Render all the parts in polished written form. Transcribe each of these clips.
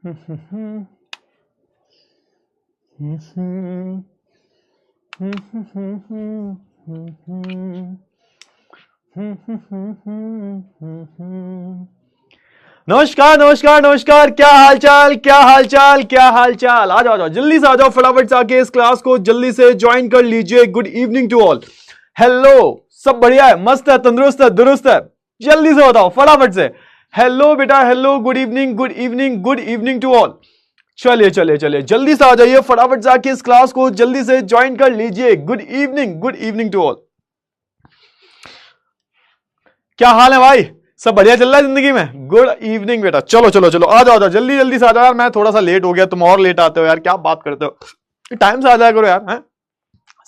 नमस्कार नमस्कार नमस्कार, क्या हाल चाल, क्या हाल चाल, क्या हाल चाल। आ जाओ जल्दी से आ जाओ, फटाफट से आके इस क्लास को जल्दी से ज्वाइन कर लीजिए। Good evening to all. Hello, सब बढ़िया है, मस्त है, तंदुरुस्त है, दुरुस्त है। जल्दी से बताओ फटाफट से। हेलो बेटा, hello, good evening, good evening, good evening to all. चलिए चलिए चलिए, जल्दी से आ जाइए, फटाफट से आके इस क्लास को जल्दी से ज्वाइन कर लीजिए। Good evening to all. क्या हाल है भाई, सब बढ़िया चल रहा है जिंदगी में? गुड इवनिंग बेटा। चलो चलो चलो, आ जाओ जल्दी जल्दी से आ जाओ यार। मैं थोड़ा सा लेट हो गया, तुम और लेट आते हो यार, क्या बात करते हो। टाइम से आ जाया करो यार, हैं?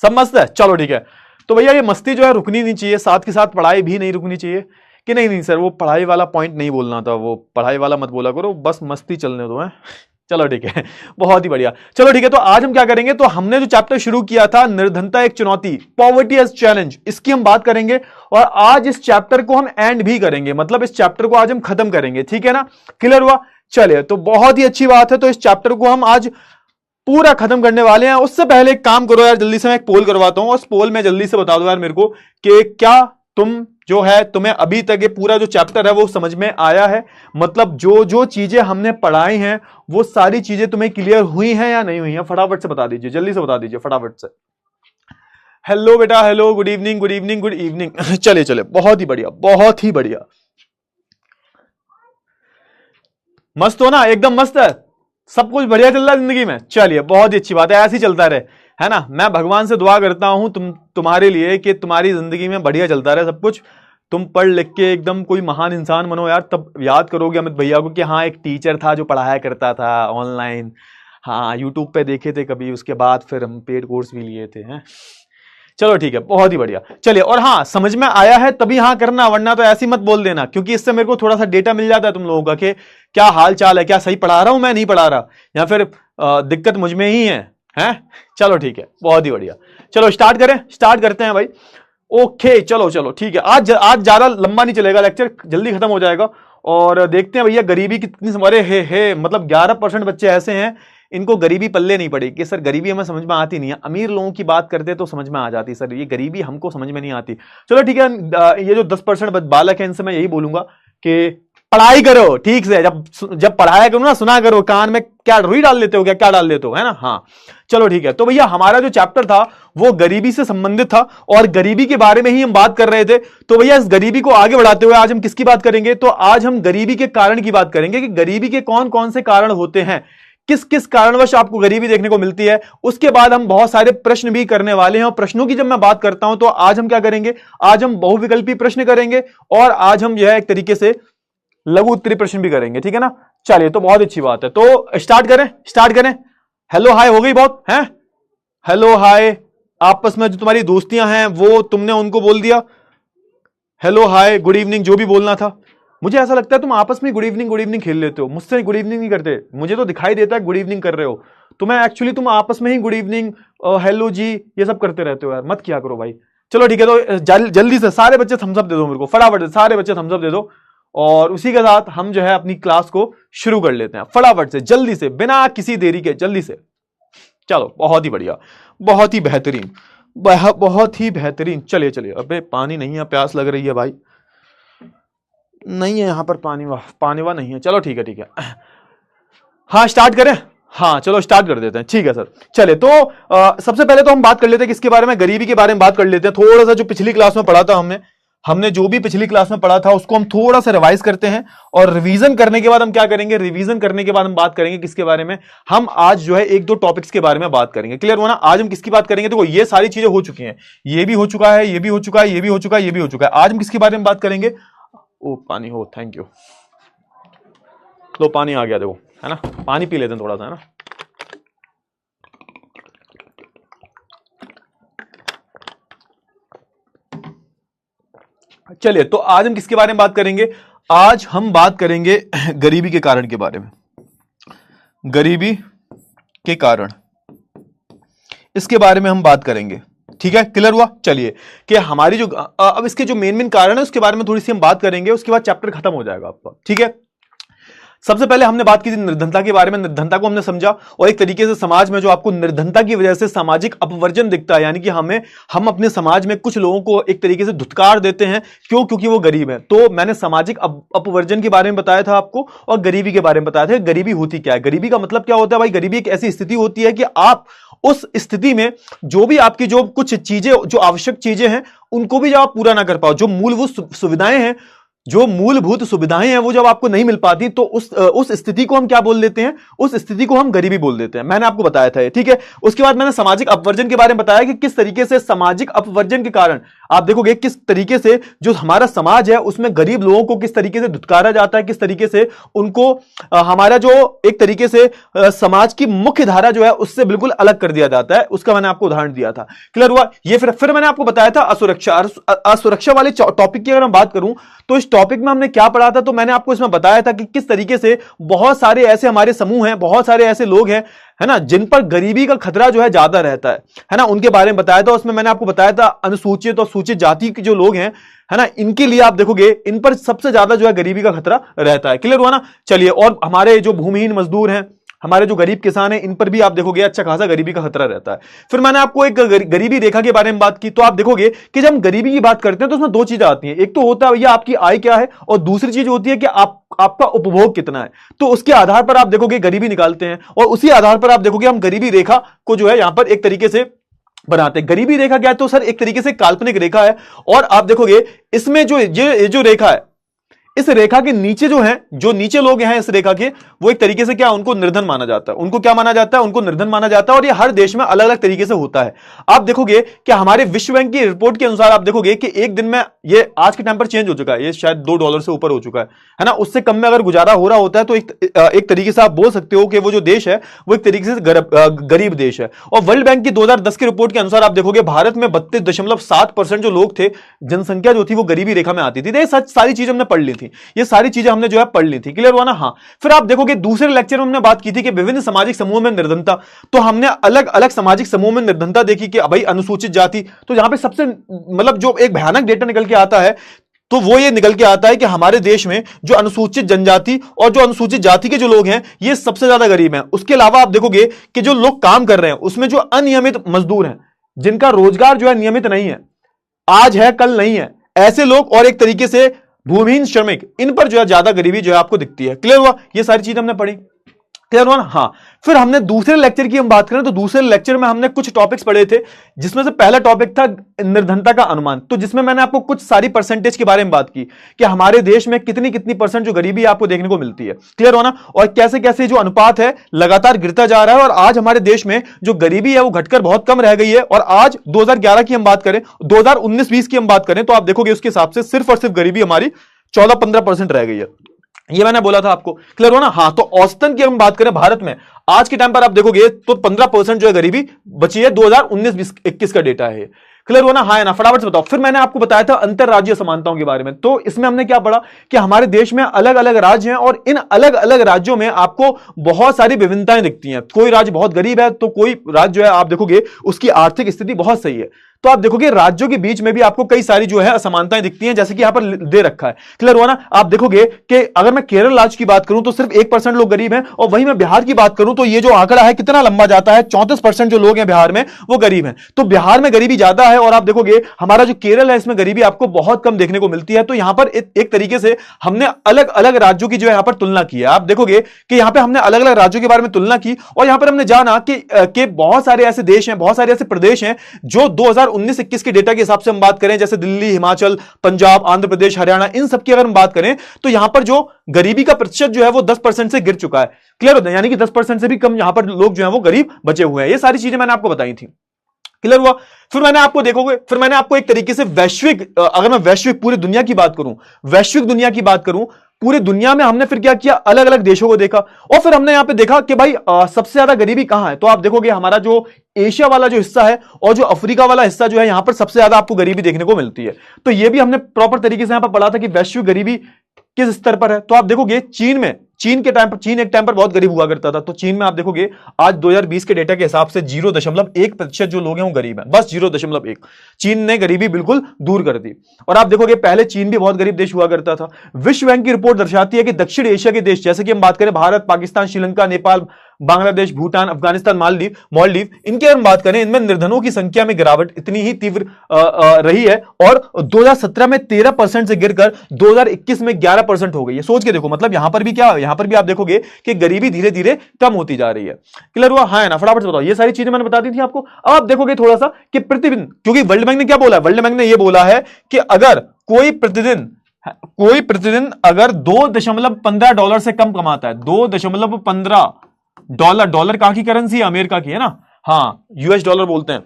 सब मस्त है, चलो ठीक है। तो भैया ये मस्ती जो है रुकनी नहीं चाहिए, साथ के साथ पढ़ाई भी नहीं रुकनी चाहिए। कि नहीं नहीं सर, वो पढ़ाई वाला पॉइंट नहीं बोलना था, वो पढ़ाई वाला मत बोला करो, बस मस्ती चलने दो, है। चलो ठीक है, बहुत ही बढ़िया। चलो ठीक है, तो आज हम क्या करेंगे, तो हमने जो चैप्टर शुरू किया था, निर्धनता एक चुनौती, पॉवर्टी एज चैलेंज, इसकी हम बात करेंगे। और आज इस चैप्टर को हम एंड भी करेंगे, मतलब इस चैप्टर को आज हम खत्म करेंगे, ठीक है ना? क्लियर हुआ? चलिए, तो बहुत ही अच्छी बात है। तो इस चैप्टर को हम आज पूरा खत्म करने वाले हैं। उससे पहले एक काम करो यार, जल्दी से मैं एक पोल करवाता हूं, उस पोल में जल्दी से बता दो यार मेरे को कि क्या तुम जो है, तुम्हें अभी तक ये पूरा जो चैप्टर है वो समझ में आया है? मतलब जो जो चीजें हमने पढ़ाई हैं वो सारी चीजें तुम्हें क्लियर हुई हैं या नहीं हुई हैं? फटाफट से बता दीजिए, जल्दी से बता दीजिए फटाफट से। हेलो बेटा, hello, good evening, good evening, good evening. चलिए चलिए, बहुत ही बढ़िया, बहुत ही बढ़िया। मस्त हो ना, एकदम मस्त है, सब कुछ बढ़िया चल रहा है जिंदगी में। चलिए, बहुत ही अच्छी बात है, ऐसे ही चलता रहे, है ना? मैं भगवान से दुआ करता हूं तुम्हारे लिए कि तुम्हारी जिंदगी में बढ़िया चलता रहे सब कुछ। तुम पढ़ लिख के एकदम कोई महान इंसान बनो यार, तब याद करोगे अमित भैया को कि हाँ, एक टीचर था जो पढ़ाया करता था ऑनलाइन। हाँ, यूट्यूब पे देखे थे कभी, उसके बाद फिर हम पेड कोर्स भी लिए थे, हैं? चलो ठीक है, बहुत ही बढ़िया। चलिए, और हाँ, समझ में आया है तभी हाँ करना, वरना तो ऐसी मत बोल देना, क्योंकि इससे मेरे को थोड़ा सा डेटा मिल जाता है तुम लोगों का कि क्या हाल चाल है, क्या सही पढ़ा रहा हूं मैं, नहीं पढ़ा रहा, या फिर दिक्कत मुझ में ही है, हैं? चलो ठीक है, बहुत ही बढ़िया। चलो स्टार्ट करें, स्टार्ट करते हैं भाई। ओके, चलो चलो ठीक है। आज ज्यादा लंबा नहीं चलेगा लेक्चर, जल्दी खत्म हो जाएगा। और देखते हैं भैया गरीबी कितनी हमारे है, मतलब 11% बच्चे ऐसे हैं इनको गरीबी पल्ले नहीं पड़ी कि सर गरीबी हमें समझ में आती नहीं है। अमीर लोगों की बात करते तो समझ में आ जाती, सर ये गरीबी हमको समझ में नहीं आती। चलो ठीक है, ये जो 10% बालक है इनसे मैं यही बोलूंगा कि पढ़ाई करो ठीक से, जब पढ़ाया करो ना, सुना करो, कान में क्या रुई डाल लेते हो, क्या डाल लेते हो, है ना? हाँ, चलो ठीक है। तो भैया हमारा जो चैप्टर था वो गरीबी से संबंधित था और गरीबी के बारे में ही हम बात कर रहे थे। तो भैया इस गरीबी को आगे बढ़ाते हुए आज हम किसकी बात करेंगे? तो आज हम गरीबी के कारण की बात करेंगे कि गरीबी के कौन कौन से कारण होते हैं, किस किस कारणवश आपको गरीबी देखने को मिलती है। उसके बाद हम बहुत सारे प्रश्न भी करने वाले हैं, और प्रश्नों की जब मैं बात करता हूं तो आज हम क्या करेंगे, आज हम बहुविकल्पी प्रश्न करेंगे और आज हम यह एक तरीके से लघु उत्तरीय प्रश्न भी करेंगे, ठीक है ना? चलिए, तो बहुत अच्छी बात है, तो स्टार्ट करें, स्टार्ट करें। हेलो हाय हो गई बहुत, है? हेलो हाय, आपस में जो तुम्हारी दोस्तियां हैं वो तुमने उनको बोल दिया? हेलो हाय, गुड इवनिंग, जो भी बोलना था। मुझे ऐसा लगता है तुम आपस में गुड इवनिंग खेल लेते हो, मुझसे गुड इवनिंग नहीं करते। मुझे तो दिखाई देता है गुड इवनिंग कर रहे हो, तुम्हें एक्चुअली तुम आपस में ही गुड इवनिंग, हेलो जी, ये सब करते रहते हो यार, मत किया करो भाई। चलो ठीक है, तो जल्दी से सारे बच्चे थम्स अप दे दो मेरे को, फटाफट से सारे बच्चे थम्स अप दे दो। और उसी के साथ हम जो है अपनी क्लास को शुरू कर लेते हैं, फटाफट से, जल्दी से, बिना किसी देरी के, जल्दी से। चलो, बहुत ही बढ़िया, बहुत ही बेहतरीन, बहुत ही बेहतरीन। चलिए चलिए, अबे पानी नहीं है, प्यास लग रही है भाई। नहीं है यहां पर पानी, वाह पानी वाह नहीं है। चलो ठीक है, ठीक है, हाँ स्टार्ट करें। हाँ चलो स्टार्ट कर देते हैं, ठीक है सर। चलिए, तो सबसे पहले तो हम बात कर लेते हैं किसके बारे में, गरीबी के बारे में बात कर लेते हैं। थोड़ा सा जो पिछली क्लास में पढ़ा था हमने जो भी पिछली क्लास में पढ़ा था उसको हम थोड़ा सा रिवाइज करते हैं, और रिवीजन करने के बाद हम क्या करेंगे, रिवीजन करने के बाद हम बात करेंगे किसके बारे में, हम आज जो है एक दो टॉपिक्स के बारे में बात करेंगे। क्लियर हुआ ना? आज हम किसकी बात करेंगे? देखो, ये सारी चीजें हो चुकी हैं, ये भी हो चुका है, ये भी हो चुका है, ये भी हो चुका है, ये भी हो चुका है। आज हम किसके बारे में बात करेंगे? ओ पानी हो, थैंक यू, लो पानी आ गया, देखो, है ना? पानी पी लेते हैं थोड़ा सा, है ना? चलिए, तो आज हम किसके बारे में बात करेंगे? आज हम बात करेंगे गरीबी के कारण के बारे में। गरीबी के कारण, इसके बारे में हम बात करेंगे, ठीक है? क्लियर हुआ? चलिए, कि हमारी जो अब इसके जो मेन कारण है उसके बारे में थोड़ी सी हम बात करेंगे, उसके बाद चैप्टर खत्म हो जाएगा आपका, ठीक है? सबसे पहले हमने बात की थी निर्धनता के बारे में, निर्धनता को हमने समझा और एक तरीके से समाज में जो आपको निर्धनता की वजह से सामाजिक अपवर्जन दिखता है, यानी कि हम अपने समाज में कुछ लोगों को एक तरीके से धुतकार देते हैं, क्यों? क्योंकि वो गरीब है। तो मैंने सामाजिक अपवर्जन के बारे में बताया था आपको और गरीबी के बारे में बताया था। गरीबी होती क्या है? गरीबी का मतलब क्या होता है भाई? गरीबी एक ऐसी स्थिति होती है कि आप उस स्थिति में जो भी आपकी जो कुछ चीजें, जो आवश्यक चीजें हैं, उनको भी जब आप पूरा ना कर पाओ, जो मूलभूत सुविधाएं हैं, जो मूलभूत सुविधाएं हैं वो जब आपको नहीं मिल पाती, तो उस स्थिति को हम क्या बोल देते हैं? उस स्थिति को हम गरीबी बोल देते हैं। मैंने आपको बताया था ये, ठीक है। उसके बाद मैंने सामाजिक अपवर्जन के बारे में बताया कि किस तरीके से सामाजिक अपवर्जन के कारण आप देखोगे किस तरीके से जो हमारा समाज है उसमें गरीब लोगों को किस तरीके से धुतकारा जाता है, किस तरीके से उनको हमारा जो एक तरीके से समाज की मुख्य धारा जो है उससे बिल्कुल अलग कर दिया जाता है। उसका मैंने आपको उदाहरण दिया था। क्लियर हुआ ये? फिर मैंने आपको बताया था असुरक्षा वाले टॉपिक की अगर मैं बात करूं तो इस टॉपिक में हमने क्या पढ़ा था? तो मैंने आपको इसमें बताया था कि किस तरीके से बहुत सारे ऐसे हमारे समूह हैं, बहुत सारे ऐसे लोग हैं, है ना, जिन पर गरीबी का खतरा जो है ज्यादा रहता है ना, उनके बारे में बताया था। उसमें मैंने आपको बताया था अनुसूचित और सूचित जाति के जो लोग हैं, है ना, इनके लिए आप देखोगे इन पर सबसे ज्यादा जो है गरीबी का खतरा रहता है। क्लियर हुआ ना? चलिए, और हमारे जो भूमिहीन मजदूर हैं, हमारे जो गरीब किसान हैं, इन पर भी आप देखोगे अच्छा खासा गरीबी का खतरा रहता है। फिर मैंने आपको एक गरीबी रेखा के बारे में बात की, तो आप देखोगे कि जब हम गरीबी की बात करते हैं तो उसमें दो चीजें आती हैं। एक तो होता है भैया आपकी आय क्या है, और दूसरी चीज होती है कि आपका उपभोग कितना है। तो उसके आधार पर आप देखोगे गरीबी निकालते हैं, और उसी आधार पर आप देखोगे हम गरीबी रेखा को जो है यहां पर एक तरीके से बनाते हैं। गरीबी रेखा क्या है? तो सर एक तरीके से काल्पनिक रेखा है, और आप देखोगे इसमें जो रेखा है, इस रेखा के नीचे जो नीचे लोग हैं इस रेखा के, वो एक तरीके से क्या, उनको निर्धन माना जाता है। उनको क्या माना जाता है? उनको निर्धन माना जाता है। और ये हर देश में अलग अलग तरीके से होता है। आप देखोगे कि हमारे विश्व बैंक की रिपोर्ट के अनुसार आप देखोगे कि एक दिन में, ये आज के टाइम पर चेंज हो चुका है, ये शायद $2 से ऊपर हो चुका है ना, उससे कम में अगर गुजारा हो रहा होता है तो एक तरीके से आप बोल सकते हो कि वो जो देश है वो एक तरीके से गरीब देश है। और वर्ल्ड बैंक की 2010 की रिपोर्ट के अनुसार आप देखोगे भारत में 32.7% जो लोग थे, जनसंख्या जो थी वो गरीबी रेखा में आती थी। ये सारी चीजें हमने पढ़ ली थी, ये सारी चीजें हमने जो है पढ़ ली थी। क्लियर हुआ ना? हाँ। फिर आप देखोगे दूसरे लेक्चर में हमने बात की थी कि विभिन्न सामाजिक समूह में निर्धनता, तो हमने अलग अलग सामाजिक समूह में निर्धनता देखी कि भाई अनुसूचित जाति, तो यहां पे सबसे मतलब जो एक भयानक डेटा निकल के आता है, तो वो ये निकल के आता है कि हमारे देश में जो अनुसूचित जनजाति और जो अनुसूचित जाति के जो लोग हैं ये सबसे ज्यादा गरीब हैं। उसके अलावा आप देखोगे कि जो लोग काम कर रहे हैं उसमें जो अनियमित मजदूर हैं, जिनका रोजगार जो है नियमित नहीं है, आज है कल नहीं है, ऐसे लोग, और एक तरीके से भूमिहीन श्रमिक, इन पर जो है ज्यादा गरीबी जो है आपको दिखती है। क्लियर हुआ? ये सारी चीजें हमने पढ़ी। क्लियर हुआ ना? हाँ। फिर हमने दूसरे लेक्चर की हम बात करें तो दूसरे लेक्चर में हमने कुछ टॉपिक्स पढ़े थे, जिसमें से पहला टॉपिक था निर्धनता का अनुमान। तो जिसमें मैंने आपको कुछ सारी परसेंटेज के बारे में बात की कि हमारे देश में कितनी कितनी परसेंट जो गरीबी आपको देखने को मिलती है। क्लियर हुआ ना? और कैसे कैसे जो अनुपात है लगातार गिरता जा रहा है, और आज हमारे देश में जो गरीबी है वो घटकर बहुत कम रह गई है। और आज 2011 की हम बात करें, 2019-20 की हम बात करें, तो आप देखोगे उसके हिसाब से सिर्फ और सिर्फ गरीबी हमारी 14-15% रह गई है। ये मैंने बोला था आपको। क्लियर हो ना? हाँ। तो औसतन की हम बात करें भारत में आज के टाइम पर आप देखोगे तो 15% जो है गरीबी बची है। 2019-21 का डेटा है। क्लियर हो ना? हाँ है ना? फटाफट से बताओ। फिर मैंने आपको बताया था अंतरराज्यीय समानताओं के बारे में। तो इसमें हमने क्या पढ़ा कि हमारे देश में अलग अलग राज्य हैं, और इन अलग अलग राज्यों में आपको बहुत सारी विभिन्नताएं दिखती हैं। कोई राज्य बहुत गरीब है तो कोई राज्य जो है आप देखोगे उसकी आर्थिक स्थिति बहुत सही है। तो आप देखोगे राज्यों के बीच में भी आपको कई सारी जो है असमानताएं दिखती हैं, जैसे कि यहां पर दे रखा है। क्लियर हुआ ना? आप देखोगे कि अगर मैं केरल राज्य की बात करूं तो सिर्फ 1% लोग गरीब हैं, और वहीं मैं बिहार की बात करूं तो ये जो आंकड़ा है कितना लंबा जाता है, 34% जो लोग हैं बिहार में वो गरीब हैं। तो बिहार में गरीबी ज्यादा है, और आप देखोगे हमारा जो केरल है इसमें गरीबी आपको बहुत कम देखने को मिलती है। तो यहां पर एक तरीके से हमने अलग अलग राज्यों की जो है यहां पर तुलना की है। आप देखोगे कि यहां पर हमने अलग अलग राज्यों के बारे में तुलना की, और यहां पर हमने जाना कि बहुत सारे ऐसे देश हैं, बहुत सारे ऐसे प्रदेश हैं जो 2019-21 के डेटा के हिसाब से हम बात करें, जैसे दिल्ली, हिमाचल, पंजाब, आंध्र प्रदेश, हरियाणा, इन सब की अगर हम बात करें तो यहां पर जो गरीबी का प्रतिशत जो है वो 10% से गिर चुका है। क्लियर होता है? यानी कि 10% से भी कम यहां पर लोग जो है वो गरीब बचे हुए हैं। ये सारी चीजें मैंने आपको बताई थी। क्लियर हुआ? फिर मैंने आपको एक तरीके से वैश्विक, अगर मैं वैश्विक पूरी दुनिया की बात करूं, वैश्विक दुनिया की बात करूं, पूरी दुनिया में हमने फिर क्या किया, अलग अलग देशों को देखा, और फिर हमने यहां पे देखा कि भाई सबसे ज्यादा गरीबी कहां है। तो आप देखोगे हमारा जो एशिया वाला जो हिस्सा है और जो अफ्रीका वाला हिस्सा जो है, यहां पर सबसे ज्यादा आपको गरीबी देखने को मिलती है। तो यह भी हमने प्रॉपर तरीके से यहां पर पढ़ा था कि वैश्विक गरीबी किस स्तर पर है। तो आप देखोगे चीन के टाइम पर, चीन एक टाइम पर बहुत गरीब हुआ करता था, तो चीन में आप देखोगे आज 2020 के डेटा के हिसाब से 0.1% जो लोग हैं वो गरीब हैं, बस 0.1। चीन ने गरीबी बिल्कुल दूर कर दी। और आप देखोगे पहले चीन भी बहुत गरीब देश हुआ करता था। विश्व बैंक की रिपोर्ट दर्शाती है कि दक्षिण एशिया के देश, जैसे कि हम बात करें भारत, पाकिस्तान, श्रीलंका, नेपाल, बांग्लादेश, भूटान, अफगानिस्तान, मालदीव, इनकी हम बात करें, इनमें निर्धनों की संख्या में गिरावट इतनी ही तीव्र रही है और 2017 में 13% से गिरकर 2021 में 11% हो गई है। सोच के देखो, मतलब यहां पर भी क्या, यहां पर भी आप देखोगे कि गरीबी धीरे धीरे कम होती जा रही है। क्लियर हुआ? हाँ ना? फटाफट से बताओ। ये सारी चीजें मैंने बता दी थी आपको। अब आप देखोगे थोड़ा सा कि प्रतिदिन, क्योंकि वर्ल्ड बैंक ने क्या बोला है, वर्ल्ड बैंक ने यह बोला है कि अगर कोई प्रतिदिन अगर $2.15 से कम कमाता है, $2.15, डॉलर कहां की करेंसी है? अमेरिका की है ना, हाँ, यूएस डॉलर बोलते हैं,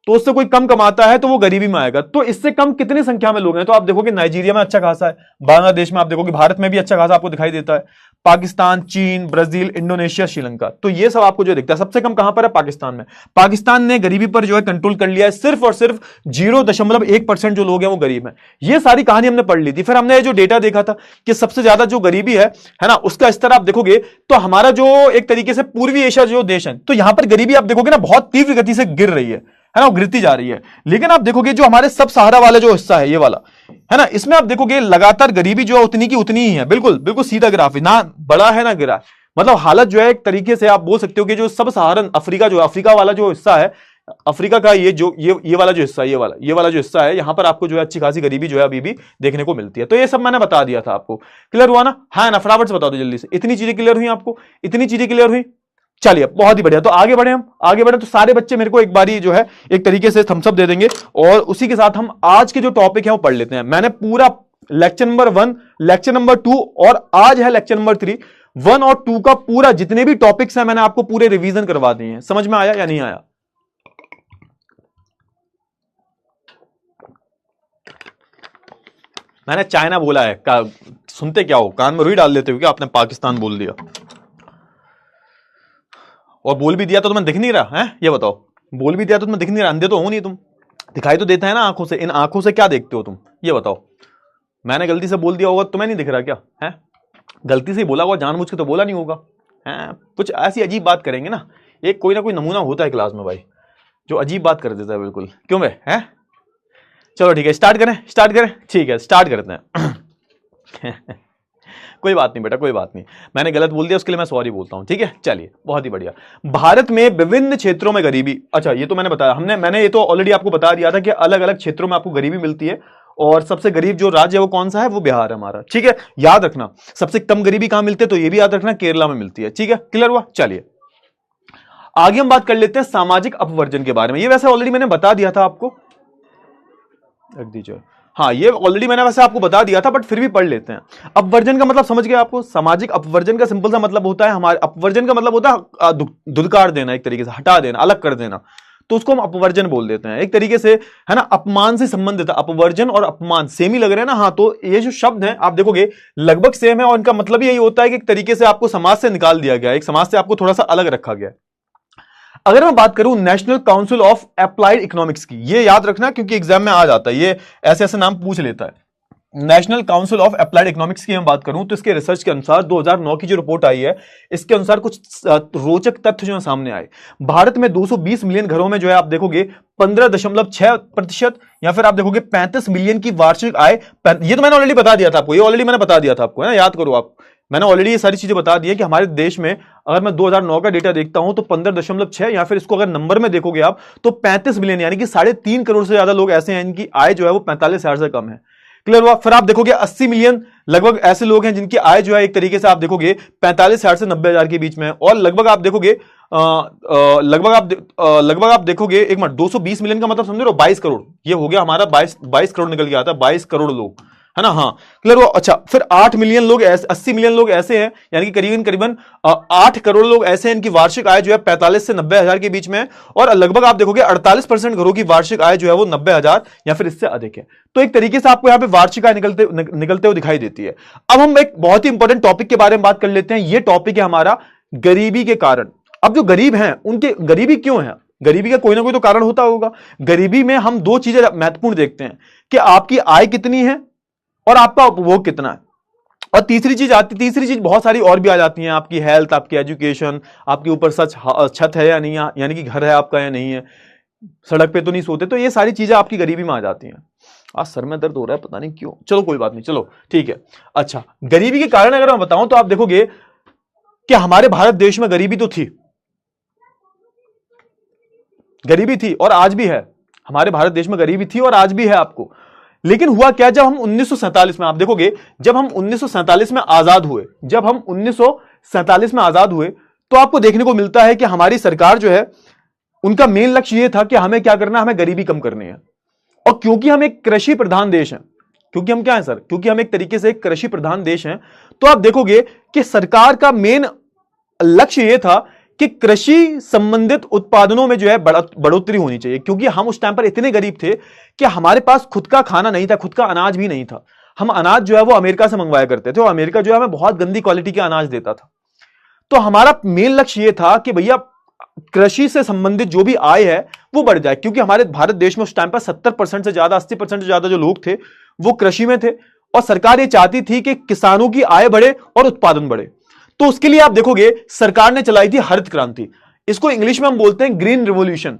तो उससे कोई कम कमाता है तो वो गरीबी में आएगा। तो इससे कम कितनी संख्या में लोग हैं? तो आप देखोगे नाइजीरिया में अच्छा खासा है, बांग्लादेश में आप देखोगे, भारत में भी अच्छा खासा आपको दिखाई देता है, पाकिस्तान, चीन, ब्राजील, इंडोनेशिया, श्रीलंका, तो ये सब आपको जो दिखता है। सबसे कम कहां पर है? पाकिस्तान में। पाकिस्तान ने गरीबी पर जो है कंट्रोल कर लिया है, सिर्फ और सिर्फ 0.1% जो लोग हैं वो गरीब हैं। ये सारी कहानी हमने पढ़ ली थी। फिर हमने जो डेटा देखा था कि सबसे ज्यादा जो गरीबी है ना, उसका स्तर आप देखोगे तो हमारा जो एक तरीके से पूर्वी एशिया जो देश है, तो यहां पर गरीबी आप देखोगे ना बहुत तीव्र गति से गिर रही है ना, वो गिरती जा रही है। लेकिन आप देखोगे जो हमारे सब सहारा वाला जो हिस्सा है, ये वाला है ना, इसमें आप देखोगे लगातार गरीबी जो है उतनी की उतनी ही है। बिल्कुल बिल्कुल सीधा ग्राफ है, ना बड़ा है ना गिरा। मतलब हालत जो है एक तरीके से आप बोल सकते हो कि जो सब सहारन अफ्रीका, जो अफ्रीका वाला जो हिस्सा है, अफ्रीका का ये वाला जो हिस्सा है, ये वाला जो हिस्सा है, यहां पर आपको जो है अच्छी खासी गरीबी जो है अभी भी देखने को मिलती है। तो ये सब मैंने बता दिया था आपको। क्लियर हुआ ना? हाँ ना? फटाफट से बता दो जल्दी से। इतनी चीजें क्लियर हुई आपको? इतनी चीजें क्लियर हुई? चलिए बहुत ही बढ़िया। तो आगे बढ़े, हम आगे बढ़े तो सारे बच्चे मेरे को एक बारी जो है एक तरीके से थम्स अप दे देंगे और उसी के साथ हम आज के जो टॉपिक है वो पढ़ लेते हैं। मैंने पूरा लेक्चर नंबर 1, लेक्चर नंबर 2 और आज है लेक्चर नंबर 3, 1 और 2 का पूरा जितने भी टॉपिक्स हैं मैंने आपको पूरे रिवीजन करवा दिए हैं। समझ में आया या नहीं आया? मैंने चाइना बोला है, सुनते क्या हो? कान में रुई डाल देते हो क्या? आपने पाकिस्तान बोल दिया और बोल भी दिया तो तुम्हें दिख नहीं रहा है? ये बताओ, बोल भी दिया तो तुम्हें दिख नहीं रहा? अंधे तो हो नहीं तुम, दिखाई तो देता है ना आंखों से। इन आंखों से क्या देखते हो तुम? ये बताओ। मैंने गलती से बोल दिया होगा, तुम्हें नहीं दिख रहा क्या है? गलती से ही बोला होगा, जानबूझ के तो बोला नहीं होगा है। कुछ ऐसी अजीब बात करेंगे ना, एक कोई ना कोई नमूना होता है क्लास में भाई जो अजीब बात कर देता है बिल्कुल। क्यों भाई है? चलो ठीक है, स्टार्ट करें। ठीक है, स्टार्ट करते हैं। कोई बात नहीं बेटा, कोई बात नहीं, मैंने गलत बोल दिया उसके लिए मैं सॉरी बोलता हूं। ठीक है, चलिए बहुत ही बढ़िया। भारत में विभिन्न क्षेत्रों में गरीबी, अच्छा ये तो मैंने बताया, मैंने ये तो ऑलरेडी आपको बता दिया था कि अलग अलग क्षेत्रों में आपको गरीबी मिलती है और सबसे गरीब जो राज्य है वो कौन सा है? वो बिहार है हमारा। ठीक है, याद रखना। सबसे कम गरीबी कहां मिलती है? तो ये भी याद रखना, केरला में मिलती है। ठीक है, क्लियर हुआ? चलिए आगे हम बात कर लेते हैं सामाजिक अपवर्जन के बारे में। ये वैसे ऑलरेडी मैंने बता दिया था आपको, रख दीजिए। हाँ, ये ऑलरेडी मैंने वैसे आपको बता दिया था बट फिर भी पढ़ लेते हैं। अपवर्जन का मतलब समझ गए आपको? सामाजिक अपवर्जन का सिंपल सा मतलब होता है, हमारे अपवर्जन का मतलब होता है धुतकार देना, एक तरीके से हटा देना, अलग कर देना, तो उसको हम अपवर्जन बोल देते हैं। एक तरीके से है ना, अपमान से संबंधित है। अपवर्जन और अपमान सेम ही लग रहे हैं ना? हाँ, तो ये जो शब्द हैं आप देखोगे लगभग सेम है और इनका मतलब यही होता है कि एक तरीके से आपको समाज से निकाल दिया गया है, एक समाज से आपको थोड़ा सा अलग रखा गया है। अगर मैं बात करूं national council of applied economics की, ये याद रखना क्योंकि एग्जाम में आ जाता है, ये ऐसे ऐसे नाम पूछ लेता है। National council of applied economics की मैं बात करूं तो इसके रिसर्च के अनुसार 2009 की जो रिपोर्ट आई है, इसके अनुसार कुछ रोचक तथ्य जो सामने आए। भारत में 220 मिलियन घरों में जो है आप देखोगे 15.6% या फिर आप देखोगे 35 मिलियन की वार्षिक आय। ये तो मैंने ऑलरेडी बता दिया था आपको, ये ऑलरेडी मैंने बता दिया था आपको, है ना? याद करो आप, मैंने ऑलरेडी ये सारी चीजें बता दी है कि हमारे देश में अगर मैं 2009 का डेटा देखता हूं तो 15.6 या फिर इसको अगर नंबर में देखोगे आप तो 35 मिलियन यानी कि 3.5 करोड़ से ज्यादा लोग ऐसे हैं इनकी आय जो है वो 45,000 से कम है। क्लियर हुआ? फिर आप देखोगे 80 मिलियन लगभग ऐसे लोग हैं जिनकी आय जो है एक तरीके से आप देखोगे 45,000 से 90,000 के बीच में, और लगभग आप देखोगे लगभग आप देखोगे एक मिनट 220 मिलियन का मतलब समझ रहे हो 22 करोड़, ये हो गया हमारा 22 करोड़ निकल के आता है, 22 करोड़ लोग, है ना? हाँ, क्लियर हुआ? अच्छा, फिर 8 मिलियन लोग 80 मिलियन लोग ऐसे हैं यानी कि करीबन 8 करोड़ लोग ऐसे हैं इनकी वार्षिक आय जो है 45 से 90,000 के बीच में है, और लगभग आप देखोगे 48% घरों की वार्षिक आय जो है वो 90,000 या फिर इससे अधिक है। तो एक तरीके से आपको यहां पे वार्षिक आय निकलते हुए दिखाई देती है। अब हम एक बहुत ही इंपॉर्टेंट टॉपिक के बारे में बात कर लेते हैं। ये टॉपिक है हमारा गरीबी के कारण। अब जो गरीब हैं उनके गरीबी क्यों है? गरीबी का कोई ना कोई तो कारण होता होगा। गरीबी में हम दो चीजें महत्वपूर्ण देखते हैं कि आपकी आय कितनी है और आपका उपभोग कितना है। और तीसरी चीज बहुत सारी और भी आ जाती हैं, आपकी हेल्थ, आपकी एजुकेशन, आपके ऊपर सच छत है या नहीं, यानी कि घर है आपका या नहीं है, सड़क पे तो नहीं सोते, तो ये सारी चीजें आपकी गरीबी में आ जाती हैं। आज सर में दर्द हो रहा है, पता नहीं क्यों, चलो कोई बात नहीं, चलो ठीक है। अच्छा, गरीबी के कारण अगर मैं बताऊं तो आप देखोगे कि हमारे भारत देश में गरीबी तो थी, गरीबी थी और आज भी है, हमारे भारत देश में गरीबी थी और आज भी है आपको। लेकिन हुआ क्या, जब हम 1947 में, आप देखोगे जब हम 1947 में आजाद हुए, जब हम 1947 में आजाद हुए, तो आपको देखने को मिलता है कि हमारी सरकार जो है, उनका मेन लक्ष्य यह था कि हमें क्या करना है, हमें गरीबी कम करनी है। और क्योंकि हम एक कृषि प्रधान देश हैं, क्योंकि हम क्या है सर, क्योंकि हम एक तरीके से एक कृषि प्रधान देश हैं, तो आप देखोगे कि सरकार का मेन लक्ष्य यह था कि कृषि संबंधित उत्पादनों में जो है बढ़ोतरी होनी चाहिए। क्योंकि हम उस टाइम पर इतने गरीब थे कि हमारे पास खुद का खाना नहीं था, खुद का अनाज भी नहीं था। हम अनाज जो है वो अमेरिका से मंगवाया करते थे और अमेरिका जो है हमें बहुत गंदी क्वालिटी का अनाज देता था। तो हमारा मेन लक्ष्य यह था कि भैया कृषि से संबंधित जो भी आय है वो बढ़ जाए, क्योंकि हमारे भारत देश में उस टाइम पर 70% से ज्यादा, 80% से ज्यादा जो लोग थे वो कृषि में थे, और सरकार ये चाहती थी कि किसानों की आय बढ़े और उत्पादन बढ़े। तो उसके लिए आप देखोगे सरकार ने चलाई थी हरित क्रांति, इसको इंग्लिश में हम बोलते हैं ग्रीन रिवॉल्यूशन।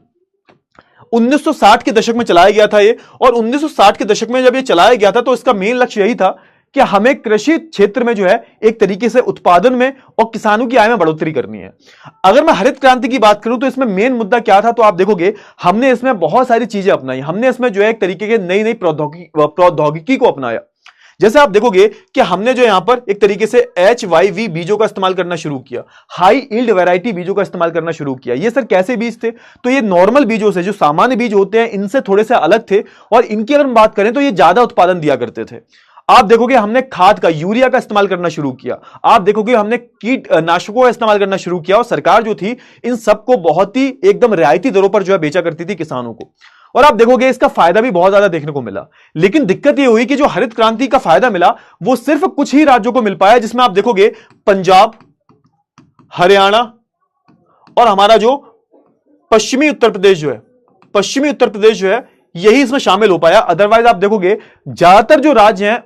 1960 के दशक में चलाया गया था ये, और 1960 के दशक में जब ये चलाया गया था तो इसका मेन लक्ष्य यही था कि हमें कृषि क्षेत्र में जो है एक तरीके से उत्पादन में और किसानों की आय में बढ़ोतरी करनी है। अगर मैं हरित क्रांति की बात करूं तो इसमें मेन मुद्दा क्या था, तो आप देखोगे हमने इसमें बहुत सारी चीजें अपनाई, हमने इसमें जो है एक तरीके के नई नई प्रौद्योगिकी को अपनाया। जैसे आप देखोगे कि हमने जो यहां पर एक तरीके से HYV बीजों का इस्तेमाल करना शुरू किया, हाई यील्ड वैरायटी बीजों का इस्तेमाल करना शुरू किया। ये सर कैसे बीज थे, तो ये नॉर्मल बीजों से, जो सामान्य बीज होते हैं इनसे थोड़े से अलग थे, और इनकी अगर हम बात करें तो ये ज्यादा उत्पादन दिया करते थे। आप देखोगे हमने खाद का, यूरिया का इस्तेमाल करना शुरू किया, आप देखोगे हमने कीटनाशकों का इस्तेमाल करना शुरू किया, और सरकार जो थी इन सबको बहुत ही एकदम रियायती दरों पर जो है बेचा करती थी किसानों को, और आप देखोगे इसका फायदा भी बहुत ज्यादा देखने को मिला। लेकिन दिक्कत यह हुई कि जो हरित क्रांति का फायदा मिला वो सिर्फ कुछ ही राज्यों को मिल पाया, जिसमें आप देखोगे पंजाब, हरियाणा और हमारा जो पश्चिमी उत्तर प्रदेश जो है, पश्चिमी उत्तर प्रदेश जो है यही इसमें शामिल हो पाया। अदरवाइज आप देखोगे ज्यादातर जो राज्य हैं